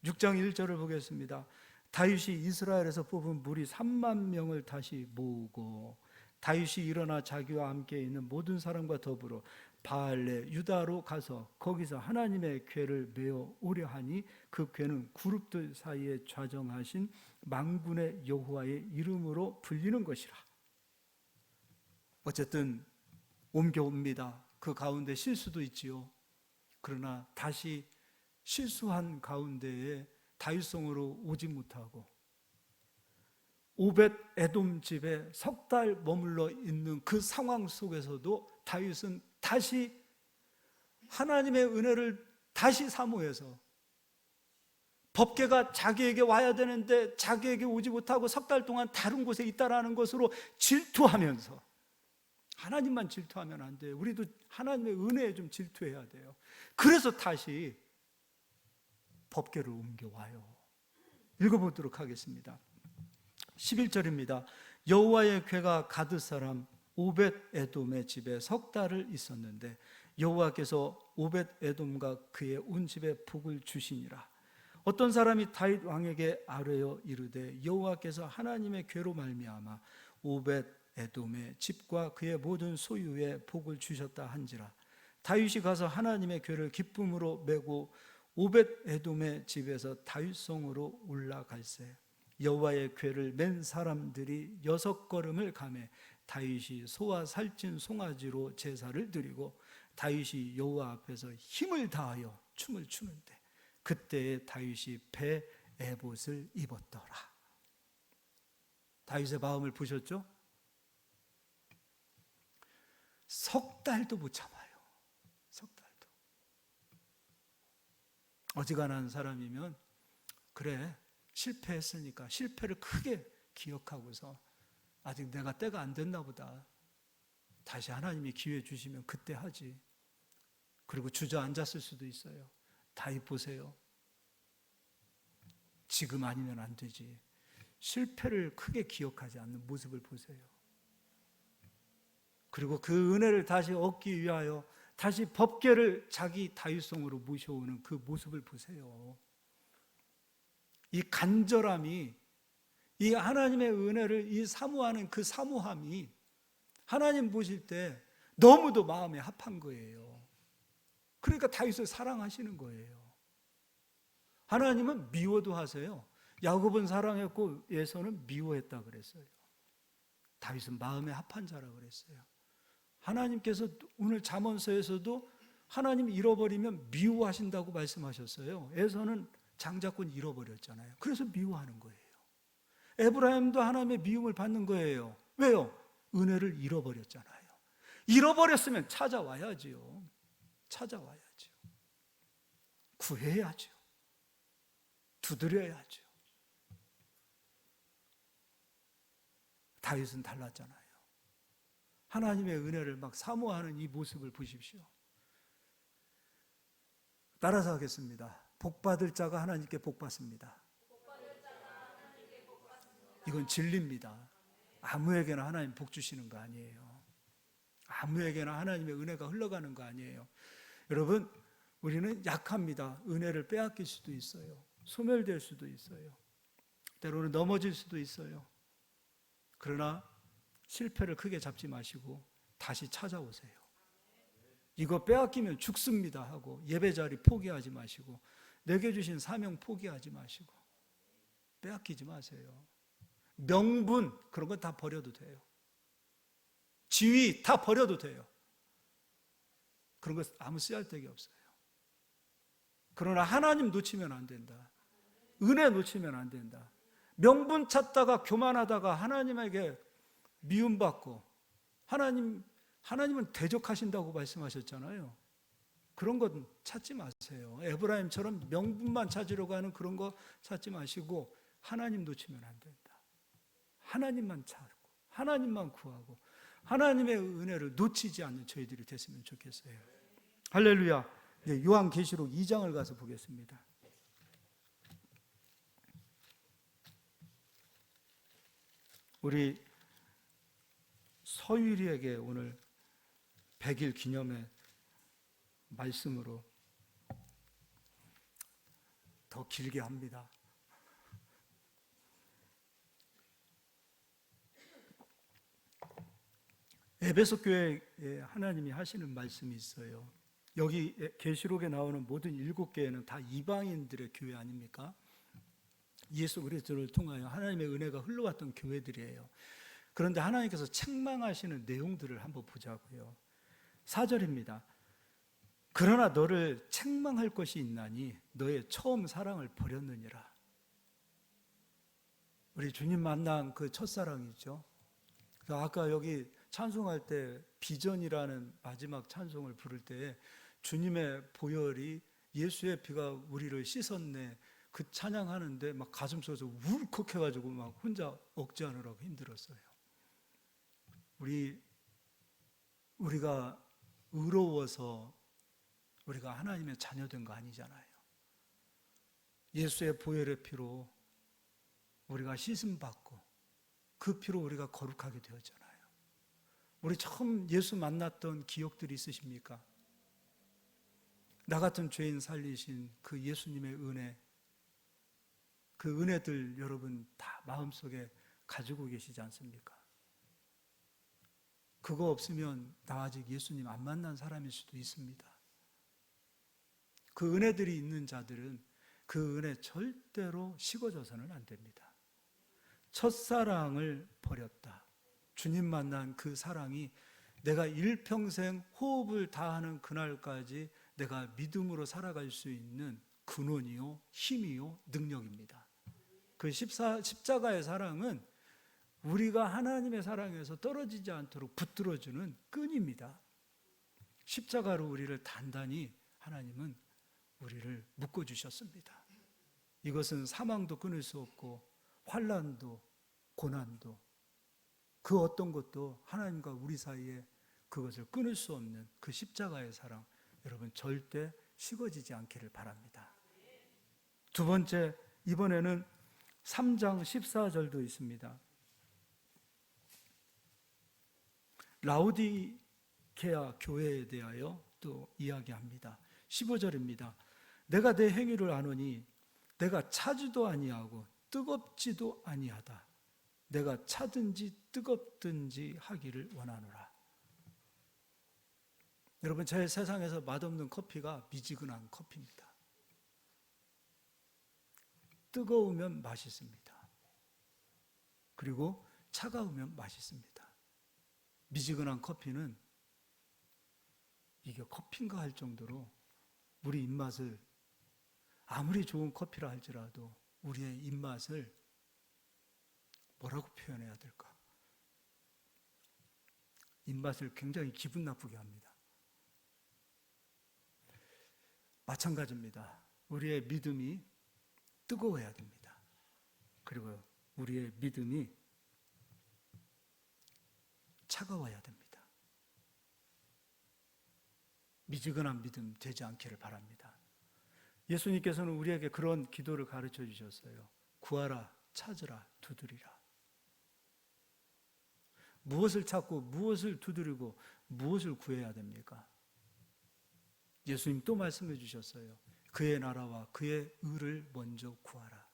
6장 1절을 보겠습니다. 다윗이 이스라엘에서 뽑은 무리 3만 명을 다시 모으고 다윗이 일어나 자기와 함께 있는 모든 사람과 더불어 바알레 유다로 가서 거기서 하나님의 궤를 메어 오려 하니 그 궤는 그룹들 사이에 좌정하신 만군의 여호와의 이름으로 불리는 것이라. 어쨌든 옮겨옵니다. 그 가운데 실수도 있지요. 그러나 다시 실수한 가운데에 다윗성으로 오지 못하고 오벳 에돔 집에 석 달 머물러 있는 그 상황 속에서도 다윗은 다시 하나님의 은혜를 다시 사모해서 법궤가 자기에게 와야 되는데 자기에게 오지 못하고 석 달 동안 다른 곳에 있다라는 것으로 질투하면서, 하나님만 질투하면 안 돼요. 우리도 하나님의 은혜에 좀 질투해야 돼요. 그래서 다시 법궤를 옮겨와요. 읽어보도록 하겠습니다. 11절입니다. 여호와의 궤가 가드 사람 오벳 에돔의 집에 석 달을 있었는데 여호와께서 오벳 에돔과 그의 온 집에 복을 주시니라. 어떤 사람이 다윗 왕에게 아뢰어 이르되 여호와께서 하나님의 궤로 말미암아 오벳 에돔의 집과 그의 모든 소유에 복을 주셨다 한지라. 다윗이 가서 하나님의 궤를 기쁨으로 메고 오벳 에돔의 집에서 다윗성으로 올라갈새 여호와의 궤를 맨 사람들이 6걸음을 가매 다윗이 소와 살찐 송아지로 제사를 드리고 다윗이 여호와 앞에서 힘을 다하여 춤을 추는데 그때에 다윗이 배 에봇을 입었더라. 다윗의 마음을 보셨죠? 석 달도 못 참아요. 석 달도. 어지간한 사람이면 그래 실패했으니까 실패를 크게 기억하고서 아직 내가 때가 안 됐나 보다, 다시 하나님이 기회 주시면 그때 하지. 그리고 주저앉았을 수도 있어요. 다윗 보세요. 지금 아니면 안 되지. 실패를 크게 기억하지 않는 모습을 보세요. 그리고 그 은혜를 다시 얻기 위하여 다시 법궤를 자기 다윗성으로 모셔오는 그 모습을 보세요. 이 간절함이, 이 하나님의 은혜를 이 사모하는 그 사모함이 하나님 보실 때 너무도 마음에 합한 거예요. 그러니까 다윗을 사랑하시는 거예요. 하나님은 미워도 하세요. 야곱은 사랑했고 에서는 미워했다 그랬어요. 다윗은 마음에 합한 자라 그랬어요. 하나님께서 오늘 잠언서에서도 하나님 잃어버리면 미워하신다고 말씀하셨어요. 에서는 장자권 잃어버렸잖아요. 그래서 미워하는 거예요. 에브라임도 하나님의 미움을 받는 거예요. 왜요? 은혜를 잃어버렸잖아요. 잃어버렸으면 찾아와야지요. 찾아와야죠. 구해야죠. 두드려야죠. 다윗은 달랐잖아요. 하나님의 은혜를 막 사모하는 이 모습을 보십시오. 따라서 하겠습니다. 복받을 자가 하나님께 복받습니다. 이건 진리입니다. 아무에게나 하나님 복 주시는 거 아니에요. 아무에게나 하나님의 은혜가 흘러가는 거 아니에요. 여러분, 우리는 약합니다. 은혜를 빼앗길 수도 있어요. 소멸될 수도 있어요. 때로는 넘어질 수도 있어요. 그러나 실패를 크게 잡지 마시고 다시 찾아오세요. 이거 빼앗기면 죽습니다 하고 예배자리 포기하지 마시고 내게 주신 사명 포기하지 마시고 빼앗기지 마세요. 명분 그런 건 다 버려도 돼요. 지위 다 버려도 돼요. 그런 거 아무 쓰잘데기 없어요. 그러나 하나님 놓치면 안 된다. 은혜 놓치면 안 된다. 명분 찾다가 교만하다가 하나님에게 미움받고, 하나님은 대적하신다고 말씀하셨잖아요. 그런 건 찾지 마세요. 에브라임처럼 명분만 찾으려고 하는 그런 거 찾지 마시고 하나님 놓치면 안 된다. 하나님만 찾고 하나님만 구하고 하나님의 은혜를 놓치지 않는 저희들이 됐으면 좋겠어요. 할렐루야. 네, 요한계시록 2장을 가서 보겠습니다. 우리 서유리에게 오늘 100일 기념의 말씀으로 더 길게 합니다. 에베소 교회에 하나님이 하시는 말씀이 있어요. 여기 계시록에 나오는 모든 7개는 다 이방인들의 교회 아닙니까? 예수 그리스도를 통하여 하나님의 은혜가 흘러왔던 교회들이에요. 그런데 하나님께서 책망하시는 내용들을 한번 보자고요. 4절입니다. 그러나 너를 책망할 것이 있나니 너의 처음 사랑을 버렸느니라. 우리 주님 만난 그 첫사랑이죠. 아까 여기 찬송할 때 비전이라는 마지막 찬송을 부를 때 주님의 보혈이 예수의 피가 우리를 씻었네, 그 찬양하는데 막 가슴 속에서 울컥해가지고 막 혼자 억제하느라고 힘들었어요. 우리가 의로워서 우리가 하나님의 자녀된 거 아니잖아요. 예수의 보혈의 피로 우리가 씻음 받고 그 피로 우리가 거룩하게 되었잖아요. 우리 처음 예수 만났던 기억들이 있으십니까? 나 같은 죄인 살리신 그 예수님의 은혜, 그 은혜들 여러분 다 마음속에 가지고 계시지 않습니까? 그거 없으면 나 아직 예수님 안 만난 사람일 수도 있습니다. 그 은혜들이 있는 자들은 그 은혜 절대로 식어져서는 안 됩니다. 첫사랑을 버렸다. 주님 만난 그 사랑이 내가 일평생 호흡을 다하는 그날까지 내가 믿음으로 살아갈 수 있는 근원이요, 힘이요, 능력입니다. 그 십자가의 사랑은 우리가 하나님의 사랑에서 떨어지지 않도록 붙들어주는 끈입니다. 십자가로 우리를 단단히 하나님은 우리를 묶어주셨습니다. 이것은 사망도 끊을 수 없고 환난도 고난도 그 어떤 것도 하나님과 우리 사이에 그것을 끊을 수 없는 그 십자가의 사랑, 여러분 절대 식어지지 않기를 바랍니다. 두 번째, 이번에는 3장 14절도 있습니다. 라오디게아 교회에 대하여 또 이야기합니다. 15절입니다. 내가 내 행위를 아노니 내가 차지도 아니하고 뜨겁지도 아니하다. 내가 차든지 뜨겁든지 하기를 원하노라. 여러분, 제 세상에서 맛없는 커피가 미지근한 커피입니다. 뜨거우면 맛있습니다. 그리고 차가우면 맛있습니다. 미지근한 커피는 이게 커피인가 할 정도로 우리 입맛을, 아무리 좋은 커피라 할지라도 우리의 입맛을 뭐라고 표현해야 될까? 입맛을 굉장히 기분 나쁘게 합니다. 마찬가지입니다. 우리의 믿음이 뜨거워야 됩니다. 그리고 우리의 믿음이 차가워야 됩니다. 미지근한 믿음 되지 않기를 바랍니다. 예수님께서는 우리에게 그런 기도를 가르쳐 주셨어요. 구하라, 찾으라, 두드리라. 무엇을 찾고 무엇을 두드리고 무엇을 구해야 됩니까? 예수님 또 말씀해 주셨어요. 그의 나라와 그의 의를 먼저 구하라.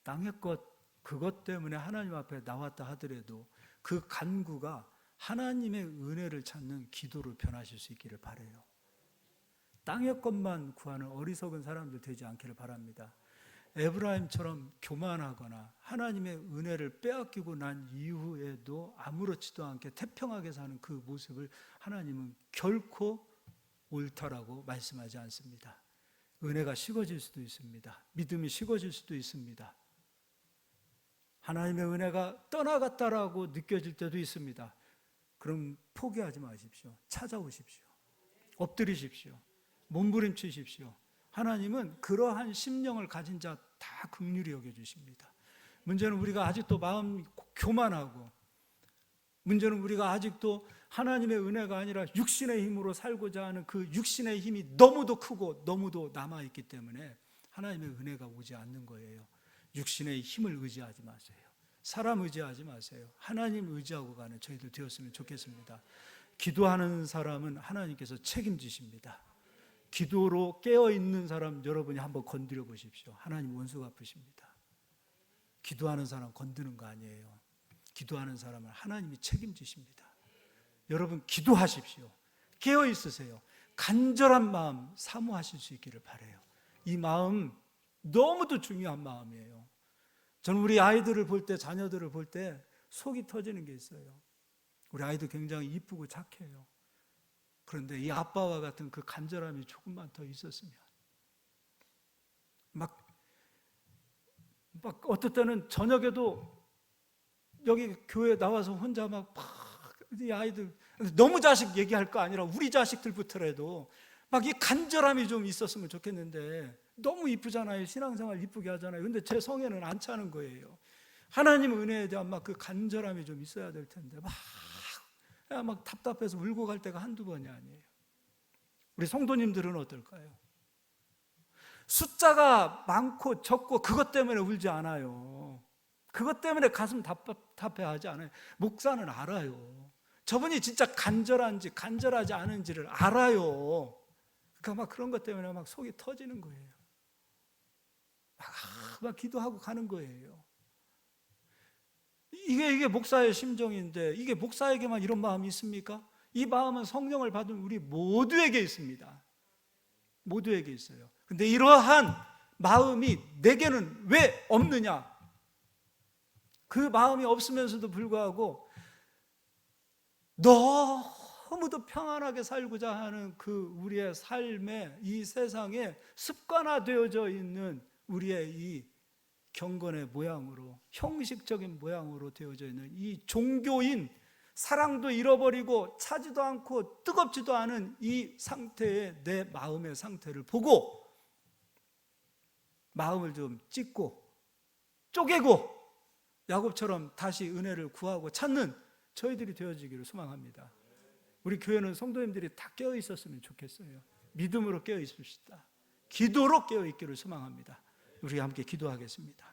땅의 것, 그것 때문에 하나님 앞에 나왔다 하더라도 그 간구가 하나님의 은혜를 찾는 기도로 변하실 수 있기를 바라요. 땅의 것만 구하는 어리석은 사람들 되지 않기를 바랍니다. 에브라임처럼 교만하거나 하나님의 은혜를 빼앗기고 난 이후에도 아무렇지도 않게 태평하게 사는 그 모습을 하나님은 결코 옳다라고 말씀하지 않습니다. 은혜가 식어질 수도 있습니다. 믿음이 식어질 수도 있습니다. 하나님의 은혜가 떠나갔다라고 느껴질 때도 있습니다. 그럼 포기하지 마십시오. 찾아오십시오. 엎드리십시오. 몸부림치십시오. 하나님은 그러한 심령을 가진 자 다 긍휼히 여겨주십니다. 문제는 우리가 아직도 마음이 교만하고, 문제는 우리가 아직도 하나님의 은혜가 아니라 육신의 힘으로 살고자 하는 그 육신의 힘이 너무도 크고 너무도 남아있기 때문에 하나님의 은혜가 오지 않는 거예요. 육신의 힘을 의지하지 마세요. 사람 의지하지 마세요. 하나님 의지하고 가는 저희들 되었으면 좋겠습니다. 기도하는 사람은 하나님께서 책임지십니다. 기도로 깨어있는 사람 여러분이 한번 건드려 보십시오. 하나님 원수 갚으십니다. 기도하는 사람 건드는 거 아니에요. 기도하는 사람은 하나님이 책임지십니다. 여러분 기도하십시오. 깨어있으세요. 간절한 마음 사모하실 수 있기를 바라요. 이 마음 너무도 중요한 마음이에요. 저는 우리 아이들을 볼 때, 자녀들을 볼 때 속이 터지는 게 있어요. 우리 아이들 굉장히 이쁘고 착해요. 그런데 이 아빠와 같은 그 간절함이 조금만 더 있었으면, 막 어떨 때는 저녁에도 여기 교회 나와서 혼자 이 아이들 너무 자식 얘기할 거 아니라 우리 자식들부터라도 막 이 간절함이 좀 있었으면 좋겠는데, 너무 이쁘잖아요. 신앙생활 이쁘게 하잖아요. 근데 제 성에는 안 차는 거예요. 하나님 은혜에 대한 막 그 간절함이 좀 있어야 될 텐데 막 답답해서 울고 갈 때가 한두 번이 아니에요. 우리 성도님들은 어떨까요? 숫자가 많고 적고 그것 때문에 울지 않아요. 그것 때문에 가슴 답답해하지 않아요. 목사는 알아요. 저분이 진짜 간절한지 간절하지 않은지를 알아요. 그러니까 막 그런 것 때문에 막 속이 터지는 거예요. 막 기도하고 가는 거예요. 이게 목사의 심정인데, 이게 목사에게만 이런 마음이 있습니까? 이 마음은 성령을 받은 우리 모두에게 있습니다. 모두에게 있어요. 근데 이러한 마음이 내게는 왜 없느냐? 그 마음이 없으면서도 불구하고 너무도 평안하게 살고자 하는 그 우리의 삶에, 이 세상에 습관화되어져 있는 우리의 이 경건의 모양으로, 형식적인 모양으로 되어져 있는 이 종교인, 사랑도 잃어버리고 차지도 않고 뜨겁지도 않은 이 상태의 내 마음의 상태를 보고 마음을 좀 찢고 쪼개고 야곱처럼 다시 은혜를 구하고 찾는 저희들이 되어지기를 소망합니다. 우리 교회는 성도님들이 다 깨어 있었으면 좋겠어요. 믿음으로 깨어 있읍시다. 기도로 깨어 있기를 소망합니다. 우리 함께 기도하겠습니다.